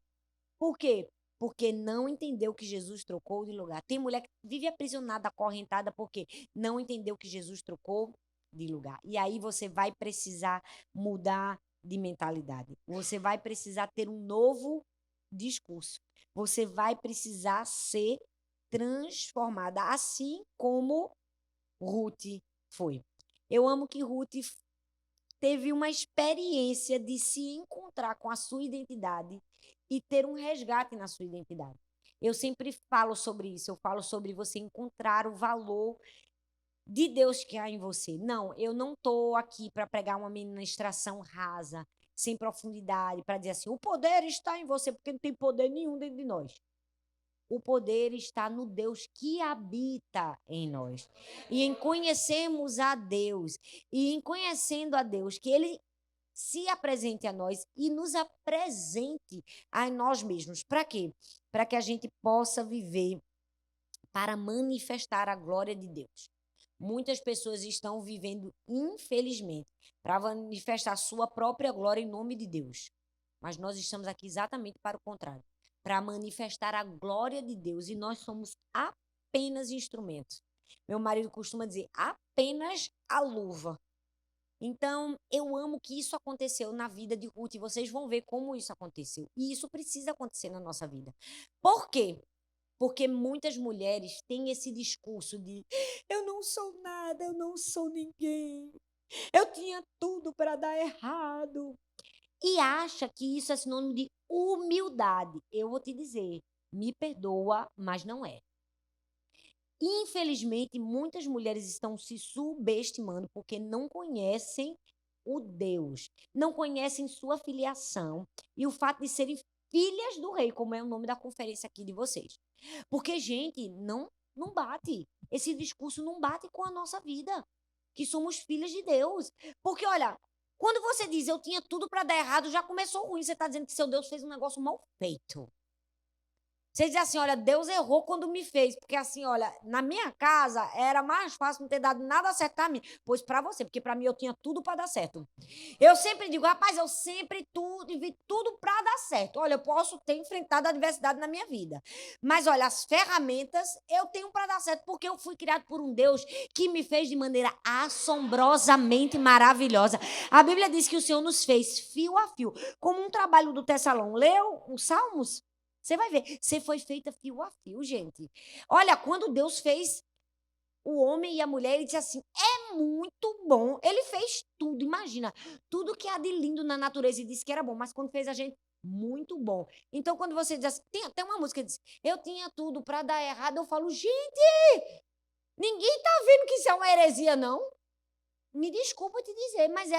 S1: Por quê? Porque não entendeu que Jesus trocou de lugar. Tem mulher que vive aprisionada, acorrentada, porque não entendeu que Jesus trocou de lugar. E aí você vai precisar mudar de mentalidade. Você vai precisar ter um novo discurso. Você vai precisar ser transformada, assim como Ruth foi. Eu amo que Ruth teve uma experiência de se encontrar com a sua identidade e ter um resgate na sua identidade. Eu sempre falo sobre isso, eu falo sobre você encontrar o valor de Deus que há em você. Não, eu não estou aqui para pregar uma ministração rasa, sem profundidade, para dizer assim, o poder está em você, porque não tem poder nenhum dentro de nós. O poder está no Deus que habita em nós. E em conhecermos a Deus, e em conhecendo a Deus, que Ele se apresente a nós e nos apresente a nós mesmos. Para quê? Para que a gente possa viver para manifestar a glória de Deus. Muitas pessoas estão vivendo, infelizmente, para manifestar a sua própria glória em nome de Deus. Mas nós estamos aqui exatamente para o contrário, para manifestar a glória de Deus e nós somos apenas instrumentos. Meu marido costuma dizer, apenas a luva. Então, eu amo que isso aconteceu na vida de Ruth e vocês vão ver como isso aconteceu. E isso precisa acontecer na nossa vida. Por quê? Porque muitas mulheres têm esse discurso de eu não sou nada, eu não sou ninguém. Eu tinha tudo para dar errado. E acha que isso é sinônimo de humildade. Eu vou te dizer, me perdoa, mas não é. Infelizmente, muitas mulheres estão se subestimando porque não conhecem o Deus, não conhecem sua filiação e o fato de serem filhas do rei, como é o nome da conferência aqui de vocês. Porque, gente, não bate. Esse discurso não bate com a nossa vida, que somos filhas de Deus. Porque, olha, quando você diz eu tinha tudo para dar errado, já começou ruim. Você está dizendo que seu Deus fez um negócio mal feito. Você diz assim, olha, Deus errou quando me fez, porque assim, olha, na minha casa era mais fácil não ter dado nada certo para mim, pois para você, porque para mim eu tinha tudo para dar certo. Eu sempre digo, rapaz, eu sempre vi tudo para dar certo. Olha, eu posso ter enfrentado a adversidade na minha vida, mas olha, as ferramentas eu tenho para dar certo, porque eu fui criado por um Deus que me fez de maneira assombrosamente maravilhosa. A Bíblia diz que o Senhor nos fez fio a fio, como um trabalho do Tessalão. Leu os Salmos? Você vai ver, você foi feita fio a fio, gente. Olha, quando Deus fez o homem e a mulher, ele disse assim: é muito bom. Ele fez tudo, imagina, tudo que há de lindo na natureza e disse que era bom, mas quando fez a gente, muito bom. Então, quando você diz assim, tem até uma música que diz: eu tinha tudo para dar errado, eu falo, gente, ninguém tá vendo que isso é uma heresia, não? Me desculpa te dizer, mas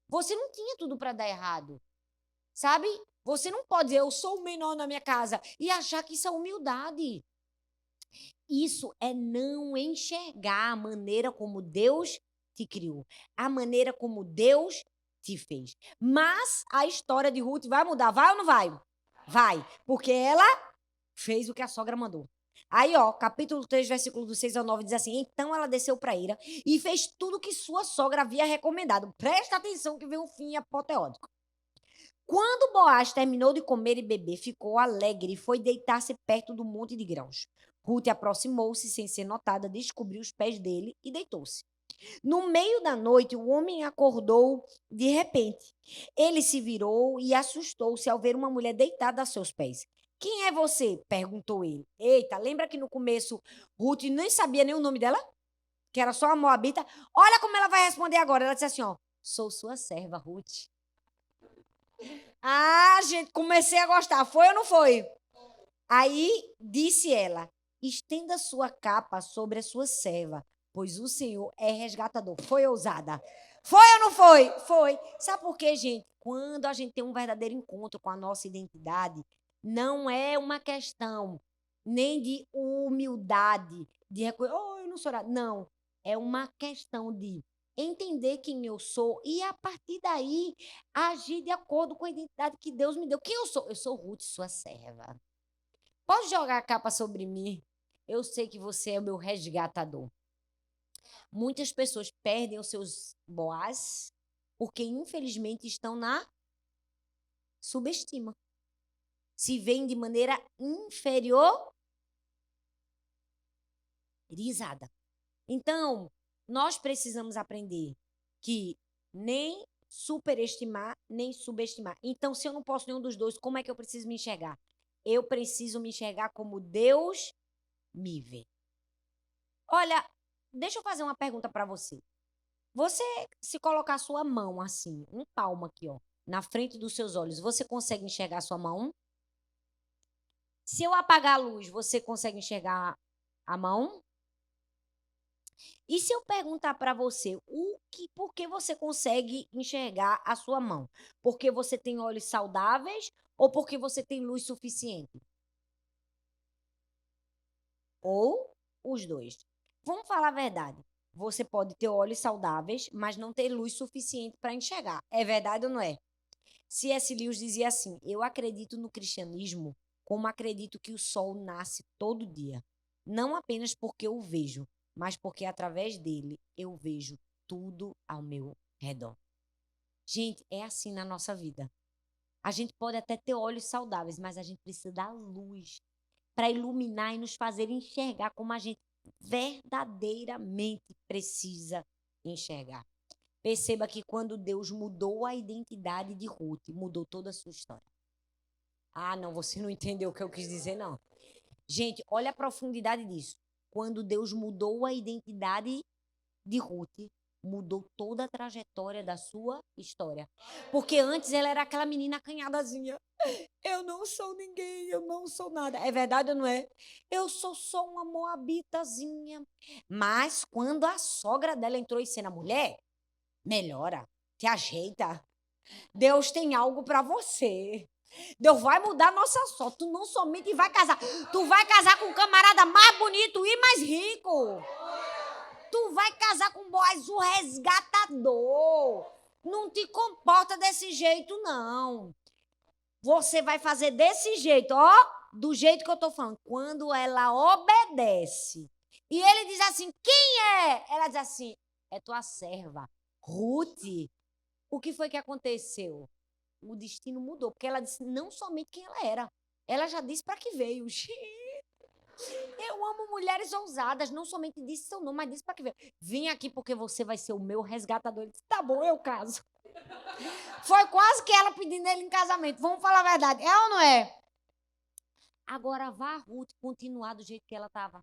S1: você não tinha tudo para dar errado. Sabe? Você não pode dizer, eu sou o menor na minha casa, e achar que isso é humildade. Isso é não enxergar a maneira como Deus te criou, a maneira como Deus te fez. Mas a história de Ruth vai mudar, vai ou não vai? Vai, porque ela fez o que a sogra mandou. Aí, ó, capítulo 3, versículo do 6 ao 9, diz assim: então ela desceu para Ira e fez tudo que sua sogra havia recomendado. Presta atenção que vem um fim apoteótico. Quando Boaz terminou de comer e beber, ficou alegre e foi deitar-se perto do monte de grãos. Ruth aproximou-se sem ser notada, descobriu os pés dele e deitou-se. No meio da noite, o homem acordou de repente. Ele se virou e assustou-se ao ver uma mulher deitada a seus pés. Quem é você? Perguntou ele. Eita, lembra que no começo Ruth nem sabia nem o nome dela? Que era só a Moabita? Olha como ela vai responder agora. Ela disse assim, ó, sou sua serva, Ruth. Ah, gente, comecei a gostar. Foi ou não foi? Aí disse ela: estenda sua capa sobre a sua serva, pois o Senhor é resgatador. Foi ousada. Foi ou não foi? Foi. Sabe por quê, gente? Quando a gente tem um verdadeiro encontro com a nossa identidade, não é uma questão nem de humildade, de reconhecer, oh, eu não sou nada. Não. É uma questão de entender quem eu sou e, a partir daí, agir de acordo com a identidade que Deus me deu. Quem eu sou? Eu sou Ruth, sua serva. Pode jogar a capa sobre mim. Eu sei que você é o meu resgatador. Muitas pessoas perdem os seus boás porque, infelizmente, estão na subestima. Se veem de maneira inferiorizada. Então, nós precisamos aprender que nem superestimar, nem subestimar. Então, se eu não posso nenhum dos dois, como é que eu preciso me enxergar? Eu preciso me enxergar como Deus me vê. Olha, deixa eu fazer uma pergunta para você. Você, se colocar a sua mão assim, um palmo aqui, ó, na frente dos seus olhos, você consegue enxergar a sua mão? Se eu apagar a luz, você consegue enxergar a mão? E se eu perguntar para você por que você consegue enxergar a sua mão? Porque você tem olhos saudáveis ou porque você tem luz suficiente? Ou os dois? Vamos falar a verdade. Você pode ter olhos saudáveis, mas não ter luz suficiente para enxergar. É verdade ou não é? C.S. Lewis dizia assim: eu acredito no cristianismo como acredito que o sol nasce todo dia. Não apenas porque eu o vejo, mas porque através dele eu vejo tudo ao meu redor. Gente, é assim na nossa vida. A gente pode até ter olhos saudáveis, mas a gente precisa da luz para iluminar e nos fazer enxergar como a gente verdadeiramente precisa enxergar. Perceba que quando Deus mudou a identidade de Ruth, mudou toda a sua história. Ah, não, você não entendeu o que eu quis dizer, não. Gente, olha a profundidade disso. Quando Deus mudou a identidade de Ruth, mudou toda a trajetória da sua história. Porque antes ela era aquela menina acanhadazinha. Eu não sou ninguém, eu não sou nada. É verdade ou não é? Eu sou só uma moabitazinha. Mas quando a sogra dela entrou em cena, mulher, melhora, te ajeita. Deus tem algo para você. Deus vai mudar a nossa sorte. Tu não somente vai casar, tu vai casar com um camarada mais bonito e mais rico. Tu vai casar com Boaz, o resgatador. Não te comporta desse jeito, não. Você vai fazer desse jeito, ó, do jeito que eu tô falando. Quando ela obedece. E ele diz assim, quem é? Ela diz assim, é tua serva, Ruth. O que foi que aconteceu? O destino mudou, porque ela disse não somente quem ela já disse para que veio. Eu amo mulheres ousadas, não somente disse seu nome, mas disse para que veio. Vim aqui porque você vai ser o meu resgatador. Ele disse, tá bom, eu caso. Foi quase que ela pedindo ele em casamento. Vamos falar a verdade, é ou não é? Agora vá a Ruth continuar do jeito que ela estava,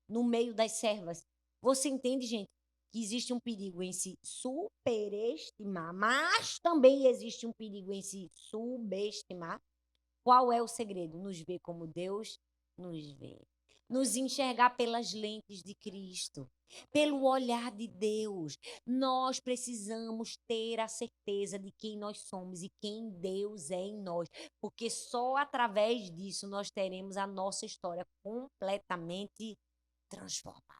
S1: no meio das servas. Você entende, gente? Que existe um perigo em se superestimar, mas também existe um perigo em se subestimar. Qual é o segredo? Nos ver como Deus nos vê. Nos enxergar pelas lentes de Cristo, pelo olhar de Deus. Nós precisamos ter a certeza de quem nós somos e quem Deus é em nós, porque só através disso nós teremos a nossa história completamente transformada.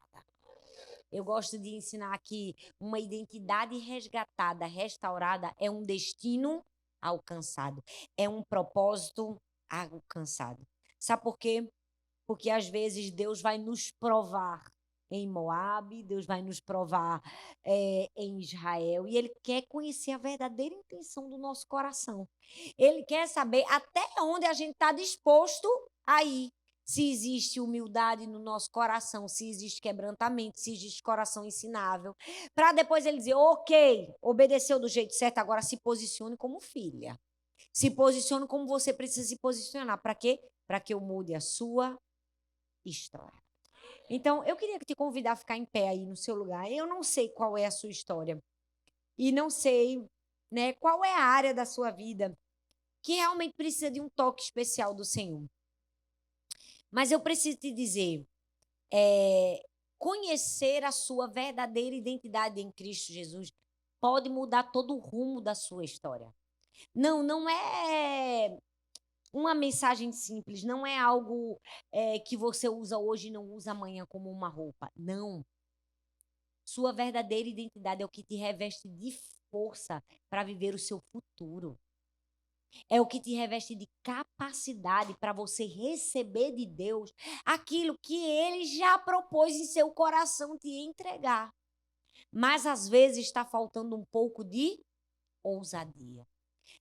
S1: Eu gosto de ensinar que uma identidade resgatada, restaurada, é um destino alcançado, é um propósito alcançado. Sabe por quê? Porque às vezes Deus vai nos provar em Moabe, Deus vai nos provar em Israel, e Ele quer conhecer a verdadeira intenção do nosso coração. Ele quer saber até onde a gente está disposto a ir. Se existe humildade no nosso coração, se existe quebrantamento, se existe coração ensinável, para depois ele dizer, ok, obedeceu do jeito certo, agora se posicione como filha. Se posicione como você precisa se posicionar. Para quê? Para que eu mude a sua história. Então, eu queria te convidar a ficar em pé aí no seu lugar. Eu não sei qual é a sua história e não sei, né, qual é a área da sua vida que realmente precisa de um toque especial do Senhor. Mas eu preciso te dizer, conhecer a sua verdadeira identidade em Cristo Jesus pode mudar todo o rumo da sua história. Não é uma mensagem simples, não é algo que você usa hoje e não usa amanhã como uma roupa. Não. Sua verdadeira identidade é o que te reveste de força para viver o seu futuro. É o que te reveste de capacidade para você receber de Deus aquilo que Ele já propôs em seu coração te entregar. Mas às vezes está faltando um pouco de ousadia.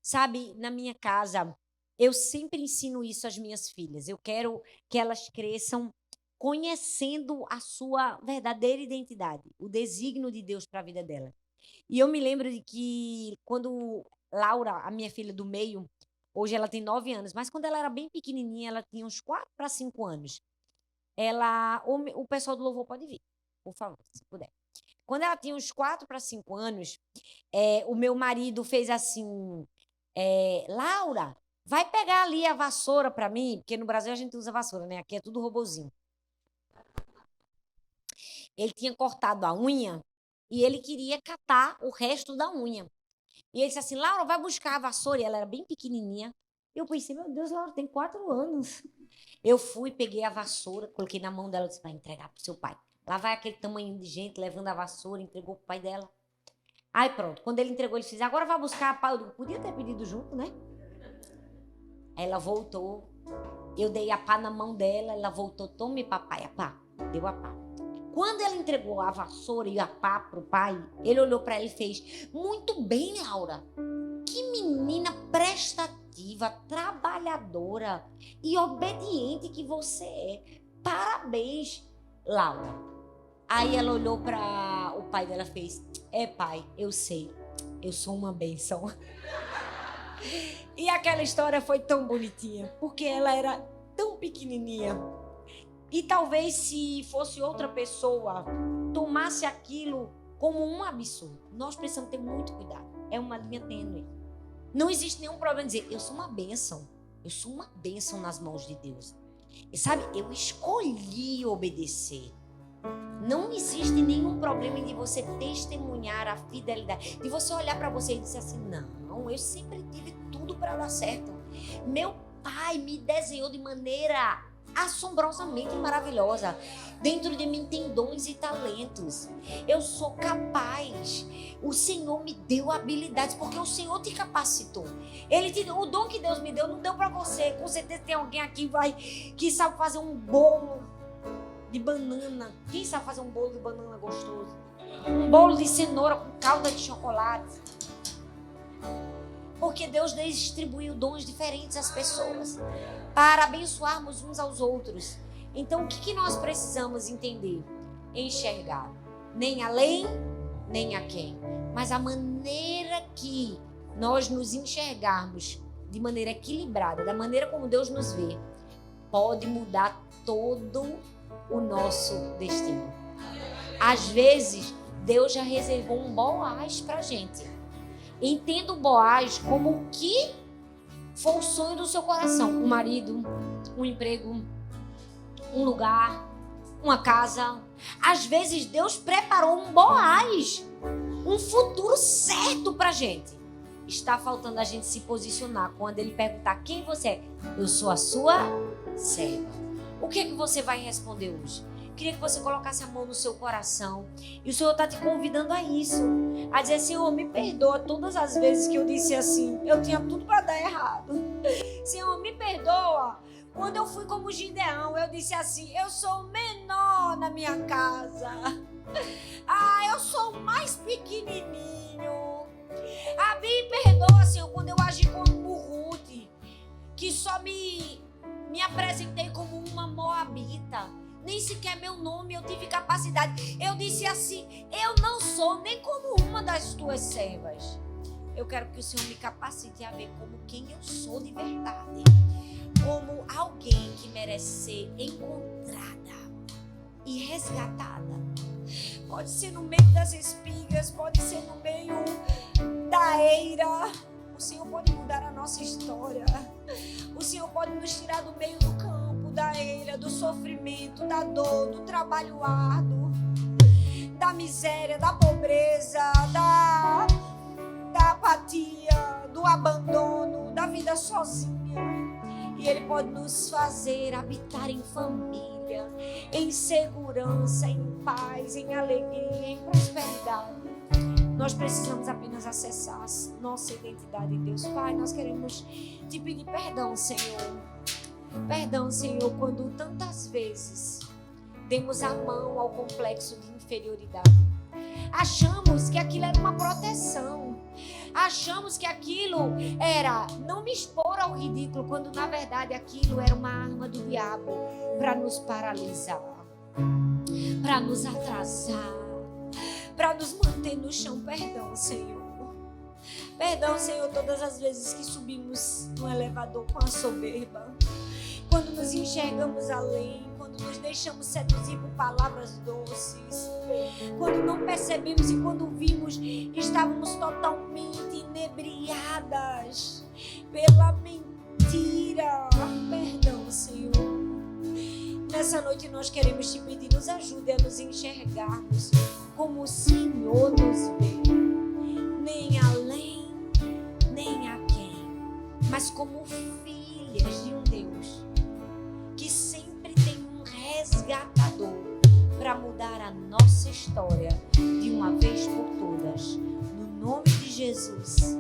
S1: Sabe, na minha casa, eu sempre ensino isso às minhas filhas. Eu quero que elas cresçam conhecendo a sua verdadeira identidade, o desígnio de Deus para a vida dela. E eu me lembro de que quando Laura, a minha filha do meio, hoje ela tem 9 anos, mas quando ela era bem pequenininha, ela tinha uns 4 para 5 anos. O pessoal do louvor pode vir, por favor, se puder. Quando ela tinha uns 4 para 5 anos, o meu marido fez assim, Laura, vai pegar ali a vassoura para mim, porque no Brasil a gente usa vassoura, né? Aqui é tudo robozinho. Ele tinha cortado a unha e ele queria catar o resto da unha. E ele disse assim, Laura, vai buscar a vassoura. E ela era bem pequenininha. Eu pensei, meu Deus, Laura, tem 4 anos. Eu fui, peguei a vassoura, coloquei na mão dela e disse, vai entregar pro seu pai. Lá vai aquele tamanho de gente levando a vassoura, entregou pro pai dela. Aí pronto, quando ele entregou, ele disse, agora vai buscar a pá. Eu digo, podia ter pedido junto, né? Aí ela voltou, eu dei a pá na mão dela, ela voltou, tome papai, a pá. Deu a pá. Quando ela entregou a vassoura e a pá pro pai, ele olhou para ela e fez, muito bem, Laura. Que menina prestativa, trabalhadora e obediente que você é. Parabéns, Laura. Aí ela olhou para o pai dela e fez: pai, eu sei, eu sou uma bênção. E aquela história foi tão bonitinha, porque ela era tão pequenininha. E talvez se fosse outra pessoa, tomasse aquilo como um absurdo. Nós precisamos ter muito cuidado. É uma linha tênue. Não existe nenhum problema em dizer: eu sou uma bênção. Eu sou uma bênção nas mãos de Deus. E sabe, eu escolhi obedecer. Não existe nenhum problema em você testemunhar a fidelidade. De você olhar para você e dizer assim: não, eu sempre tive tudo para dar certo. Meu pai me desenhou de maneira assombrosamente maravilhosa. Dentro de mim tem dons e talentos. Eu sou capaz. O Senhor me deu habilidades porque o Senhor te capacitou. O dom que Deus me deu não deu para você. Com certeza tem alguém aqui que sabe fazer um bolo de banana. Quem sabe fazer um bolo de banana gostoso? Um bolo de cenoura com calda de chocolate. Porque Deus distribuiu dons diferentes às pessoas para abençoarmos uns aos outros. Então, o que nós precisamos entender? Enxergar. Nem além, nem a quem. Mas a maneira que nós nos enxergarmos de maneira equilibrada, da maneira como Deus nos vê, pode mudar todo o nosso destino. Às vezes, Deus já reservou um Boaz pra gente. Entenda o Boaz como o que foi o sonho do seu coração. Um marido, um emprego, um lugar, uma casa. Às vezes Deus preparou um Boaz, um futuro certo pra gente. Está faltando a gente se posicionar quando ele perguntar: quem você é? Eu sou a sua serva. O que você vai responder hoje? Queria que você colocasse a mão no seu coração. E o Senhor está te convidando a isso. A dizer: Senhor, me perdoa todas as vezes que eu disse assim. Eu tinha tudo para dar errado. Senhor, me perdoa. Quando eu fui como Gideão, eu disse assim: eu sou o menor na minha casa. Eu sou o mais pequenininho. Me perdoa, Senhor, quando eu agi como Ruth, que só me apresentei como uma moabita. Nem sequer meu nome eu tive capacidade. Eu disse assim: eu não sou nem como uma das tuas servas. Eu quero que o Senhor me capacite a ver como quem eu sou de verdade. Como alguém que merece ser encontrada e resgatada. Pode ser no meio das espigas, pode ser no meio da eira. O Senhor pode mudar a nossa história. O Senhor pode nos tirar do meio do campo, da eira, do sofrimento, da dor, do trabalho árduo, da miséria, da pobreza, da apatia, do abandono, da vida sozinha. E Ele pode nos fazer habitar em família, em segurança, em paz, em alegria, em prosperidade. Nós precisamos apenas acessar nossa identidade em Deus. Pai, nós queremos te pedir perdão, Senhor. Perdão, Senhor, quando tantas vezes demos a mão ao complexo de inferioridade. Achamos que aquilo era uma proteção. Achamos que aquilo era não me expor ao ridículo, quando na verdade aquilo era uma arma do diabo para nos paralisar, para nos atrasar, para nos manter no chão. Perdão, Senhor. Perdão, Senhor, todas as vezes que subimos no elevador com a soberba, quando nos enxergamos além, quando nos deixamos seduzir por palavras doces, quando não percebemos e quando vimos, estávamos totalmente inebriadas pela mentira. Perdão, Senhor. Nessa noite nós queremos te pedir, nos ajude a nos enxergarmos como o Senhor nos vê, nem além, nem a quem, mas como filhas de um Deus que sempre tem um resgatador para mudar a nossa história de uma vez por todas. No nome de Jesus.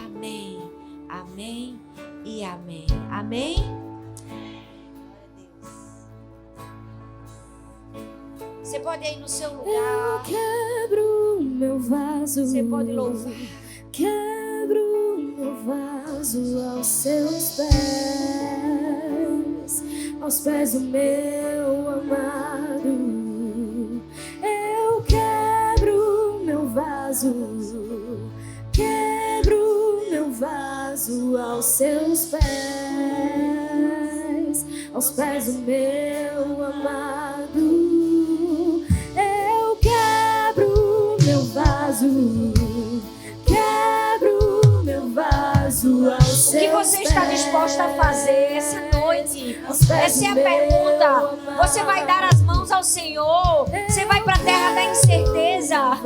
S1: Amém, amém e amém. Amém? Você pode ir no seu lugar.
S2: Eu quebro meu vaso.
S1: Você pode louvar.
S2: Quebro meu vaso aos seus pés, aos pés do meu amado. vaso, quebro meu vaso aos seus pés do meu amado. Eu quebro meu vaso, quebro meu vaso aos seus pés.
S1: O que você está disposta a fazer essa noite? Essa é a pergunta. Você vai dar as mãos ao Senhor? Você vai para a terra da incerteza?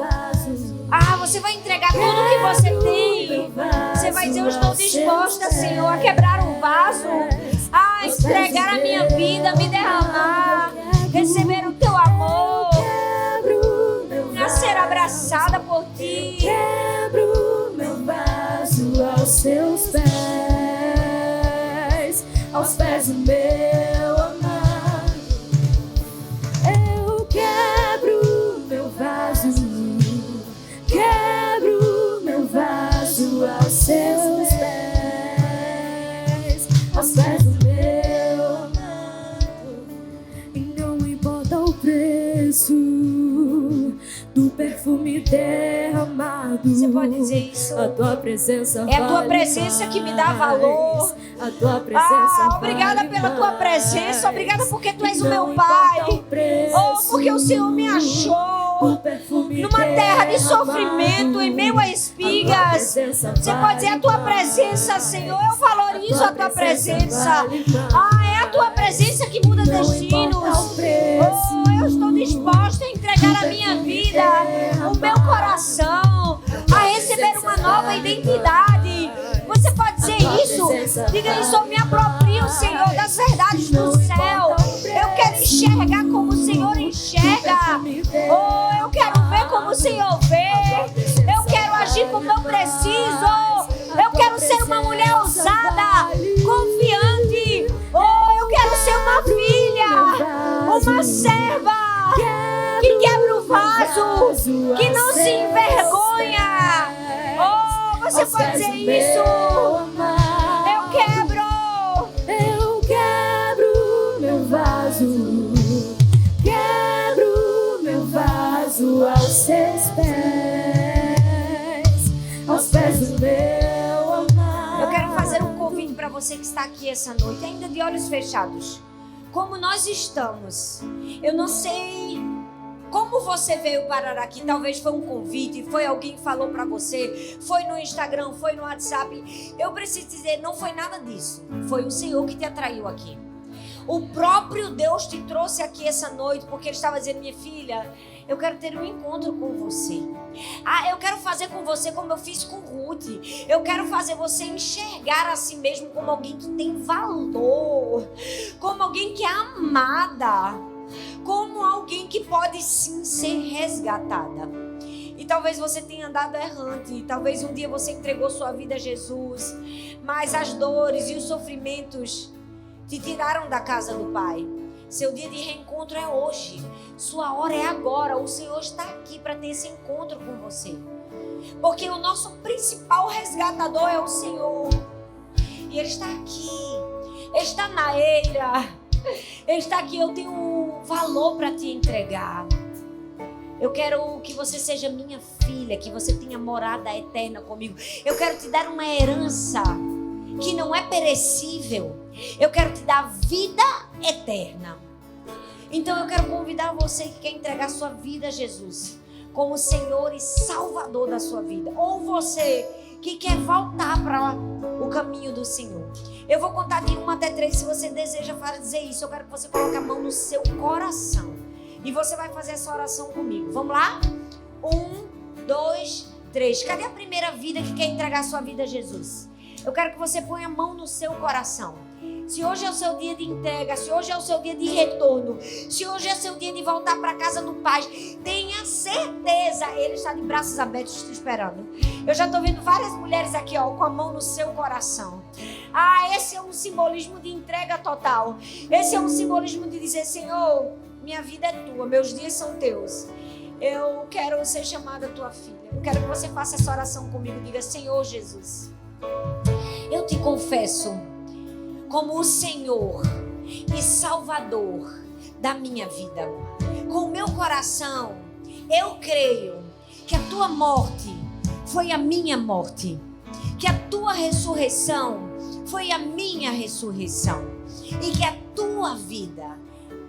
S1: Você vai entregar tudo o que você tem. Você vai dizer, eu estou disposta, Senhor, a quebrar o vaso, a entregar a minha vida, me derramar, receber o teu amor, a ser abraçada por ti.
S2: Quebro meu vaso aos seus pés do meu amado. Eu quebro meu vaso, quebro meu vaso aos seus pés do meu amado. E não importa o preço do perfume derramado.
S1: Você pode dizer isso?
S2: A tua presença
S1: é a tua presença que me dá valor.
S2: A tua presença
S1: obrigada pela tua presença. Obrigada porque tu és o meu Pai. Porque o Senhor me achou numa terra de sofrimento, em meio a espigas. Você pode dizer a tua presença, Senhor. Eu valorizo a tua presença. É a tua presença que muda destinos. Eu estou disposta a entregar a minha vida, o meu coração, a receber uma nova identidade. Você pode dizer isso? Diga isso, eu me aproprio, Senhor, das verdades do céu. Eu quero enxergar como o Senhor enxerga. Eu quero ver como o Senhor vê. Eu quero agir como eu preciso. Eu quero ser uma mulher ousada, confiante. Eu quero ser uma filha, uma serva que quebra o vaso, que não se envergonha. Você pode dizer isso? Eu quebro meu vaso, quebro meu vaso aos seus pés do meu amado. Eu quero fazer um convite para você que está aqui essa noite, ainda de olhos fechados. Como nós estamos, eu não sei como você veio parar aqui. Talvez foi um convite, foi alguém que falou para você, foi no Instagram, foi no WhatsApp. Eu preciso dizer, não foi nada disso. Foi o Senhor que te atraiu aqui. O próprio Deus te trouxe aqui essa noite, porque Ele estava dizendo, minha filha, eu quero ter um encontro com você. Eu quero fazer com você como eu fiz com Ruth. Eu quero fazer você enxergar a si mesmo como alguém que tem valor, como alguém que é amada, como alguém que pode sim ser resgatada. E talvez você tenha andado errante, talvez um dia você entregou sua vida a Jesus, mas as dores e os sofrimentos te tiraram da casa do Pai. Seu dia de reencontro é hoje, sua hora é agora. O Senhor está aqui para ter esse encontro com você, porque o nosso principal resgatador é o Senhor, e Ele está aqui, Ele está na eira, Ele está aqui. Eu tenho um valor para te entregar. Eu quero que você seja minha filha, que você tenha morada eterna comigo. Eu quero te dar uma herança que não é perecível. Eu quero te dar vida eterna. Então eu quero convidar você que quer entregar sua vida a Jesus como Senhor e Salvador da sua vida, ou você que quer voltar para o caminho do Senhor. Eu vou contar de 1 até 3. Se você deseja fazer isso, eu quero que você coloque a mão no seu coração e você vai fazer essa oração comigo. Vamos lá? 1, 2, 3. Cadê a primeira vida que quer entregar sua vida a Jesus? Eu quero que você ponha a mão no seu coração. Se hoje é o seu dia de entrega, se hoje é o seu dia de retorno, se hoje é o seu dia de voltar para a casa do Pai, tenha certeza, Ele está de braços abertos te esperando. Eu já estou vendo várias mulheres aqui, com a mão no seu coração. Esse é um simbolismo de entrega total. Esse é um simbolismo de dizer, Senhor, minha vida é tua, meus dias são teus. Eu quero ser chamada tua filha. Eu quero que você faça essa oração comigo. Diga, Senhor Jesus, eu te confesso como o Senhor e Salvador da minha vida. Com o meu coração, eu creio que a tua morte foi a minha morte, que a tua ressurreição foi a minha ressurreição e que a tua vida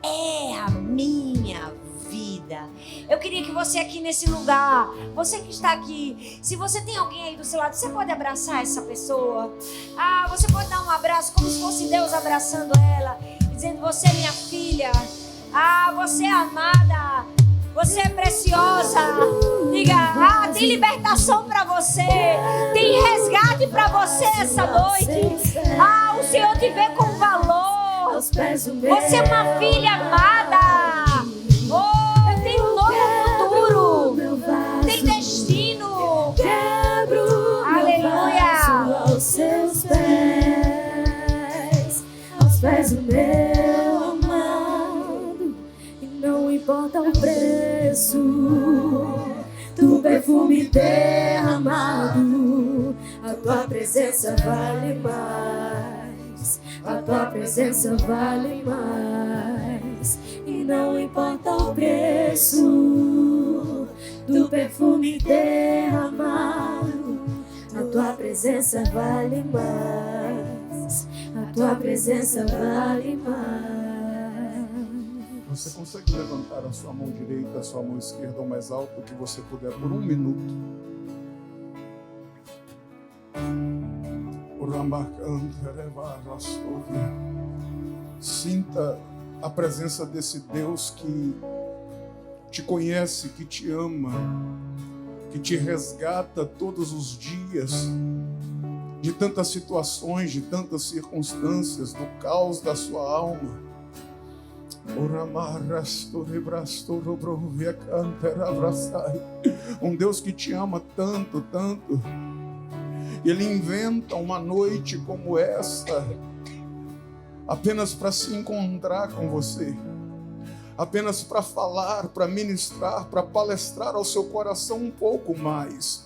S1: é a minha vida. Eu queria que você aqui nesse lugar, você que está aqui, se você tem alguém aí do seu lado, você pode abraçar essa pessoa. Você pode dar um abraço como se fosse Deus abraçando ela, dizendo: você é minha filha, você é amada, você é preciosa. Diga: tem libertação para você, tem resgate para você essa noite. O Senhor te vê com valor. Você é uma filha amada. Tem um novo futuro, tem destino. Aleluia.
S2: Aos seus pés do meu amado, e não importa o preço do perfume derramado, a tua presença vale mais, a tua presença vale mais, e não importa o preço do perfume derramado, a tua presença vale mais, a tua presença vale mais.
S3: Você consegue levantar a sua mão direita, a sua mão esquerda o mais alto que você puder por 1 minuto? Sinta a presença desse Deus que te conhece, que te ama, que te resgata todos os dias de tantas situações, de tantas circunstâncias, do caos da sua alma. Um Deus que te ama tanto, tanto. Ele inventa uma noite como esta apenas para se encontrar com você, apenas para falar, para ministrar, para palestrar ao seu coração um pouco mais.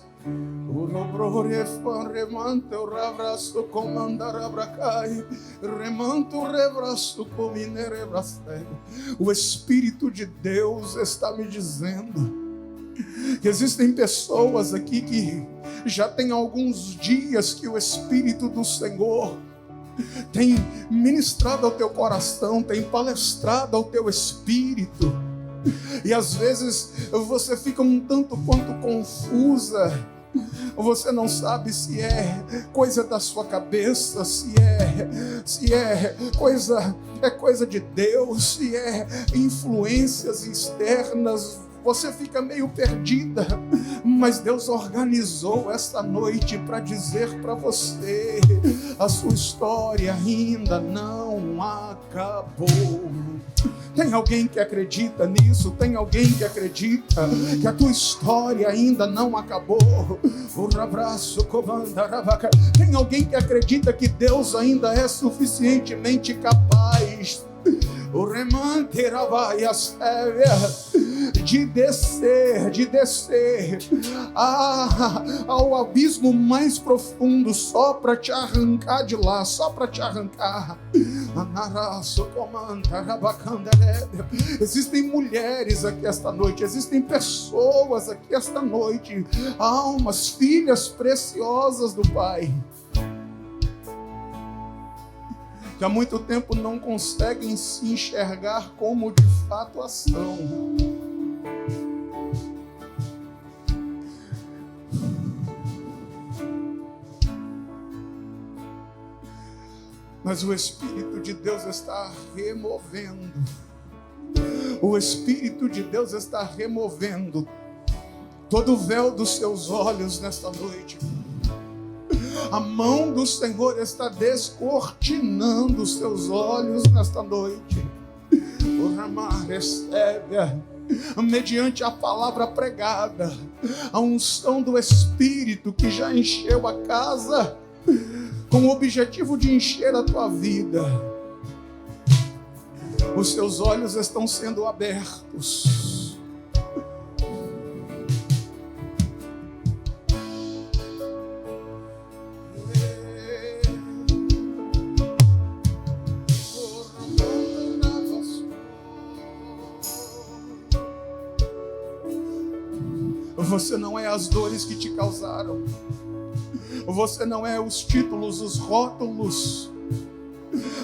S3: O Espírito de Deus está me dizendo que existem pessoas aqui que já tem alguns dias que o Espírito do Senhor tem ministrado ao teu coração, tem palestrado ao teu espírito. E às vezes você fica um tanto quanto confusa. Você não sabe se é coisa da sua cabeça, se é coisa de Deus, se é influências externas. Você fica meio perdida, mas Deus organizou esta noite para dizer para você: a sua história ainda não acabou. Tem alguém que acredita nisso? Tem alguém que acredita que a tua história ainda não acabou? Tem alguém que acredita que Deus ainda é suficientemente capaz de descer ao abismo mais profundo, só para te arrancar de lá, só para te arrancar. Existem mulheres aqui esta noite, existem pessoas aqui esta noite, almas, filhas preciosas do Pai, que há muito tempo não conseguem se enxergar como de fato são. Mas o Espírito de Deus está removendo. O Espírito de Deus está removendo todo o véu dos seus olhos nesta noite. A mão do Senhor está descortinando os seus olhos nesta noite. Mediante a palavra pregada, a unção do Espírito que já encheu a casa, com o objetivo de encher a tua vida. Os seus olhos estão sendo abertos. Você não é as dores que te causaram. Você não é os títulos, os rótulos.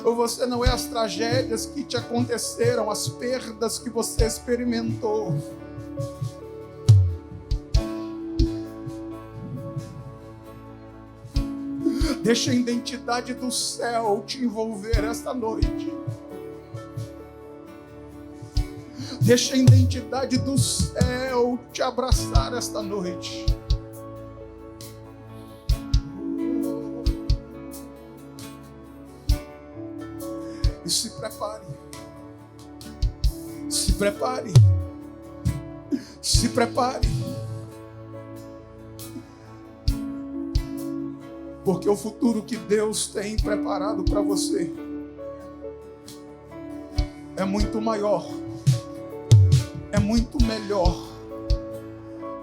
S3: Você não é as tragédias que te aconteceram, as perdas que você experimentou. Deixa a identidade do céu te envolver esta noite. Deixa a identidade do céu te abraçar esta noite. E se prepare. Se prepare. Se prepare. Porque o futuro que Deus tem preparado para você é muito maior, é muito melhor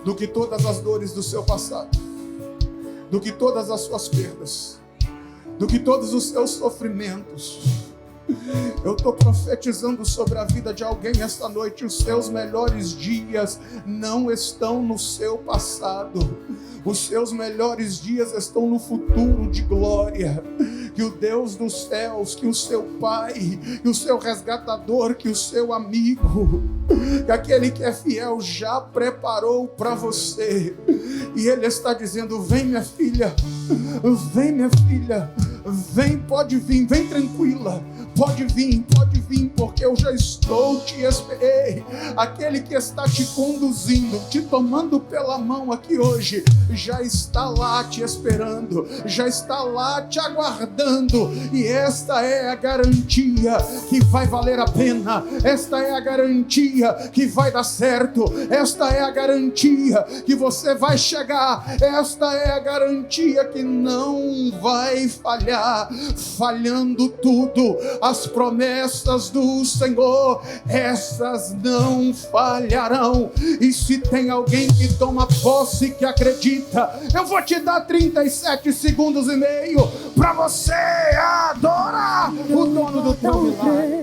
S3: do que todas as dores do seu passado, do que todas as suas perdas, do que todos os seus sofrimentos. Eu estou profetizando sobre a vida de alguém esta noite. Os seus melhores dias não estão no seu passado. Os seus melhores dias estão no futuro de glória. Que o Deus dos céus, que o seu Pai, que o seu resgatador, que o seu amigo, que aquele que é fiel já preparou para você. E Ele está dizendo: vem minha filha, vem minha filha, vem, pode vir, vem tranquila. Pode vir, porque eu já estou te esperei. Aquele que está te conduzindo, te tomando pela mão aqui hoje, já está lá te esperando, já está lá te aguardando. E esta é a garantia que vai valer a pena. Esta é a garantia que vai dar certo. Esta é a garantia que você vai chegar. Esta é a garantia que não vai falhar. Falhando tudo, as promessas do Senhor, essas não falharão. E se tem alguém que toma posse, que acredita, eu vou te dar 37 segundos e meio para você adorar o dono do teu milagre.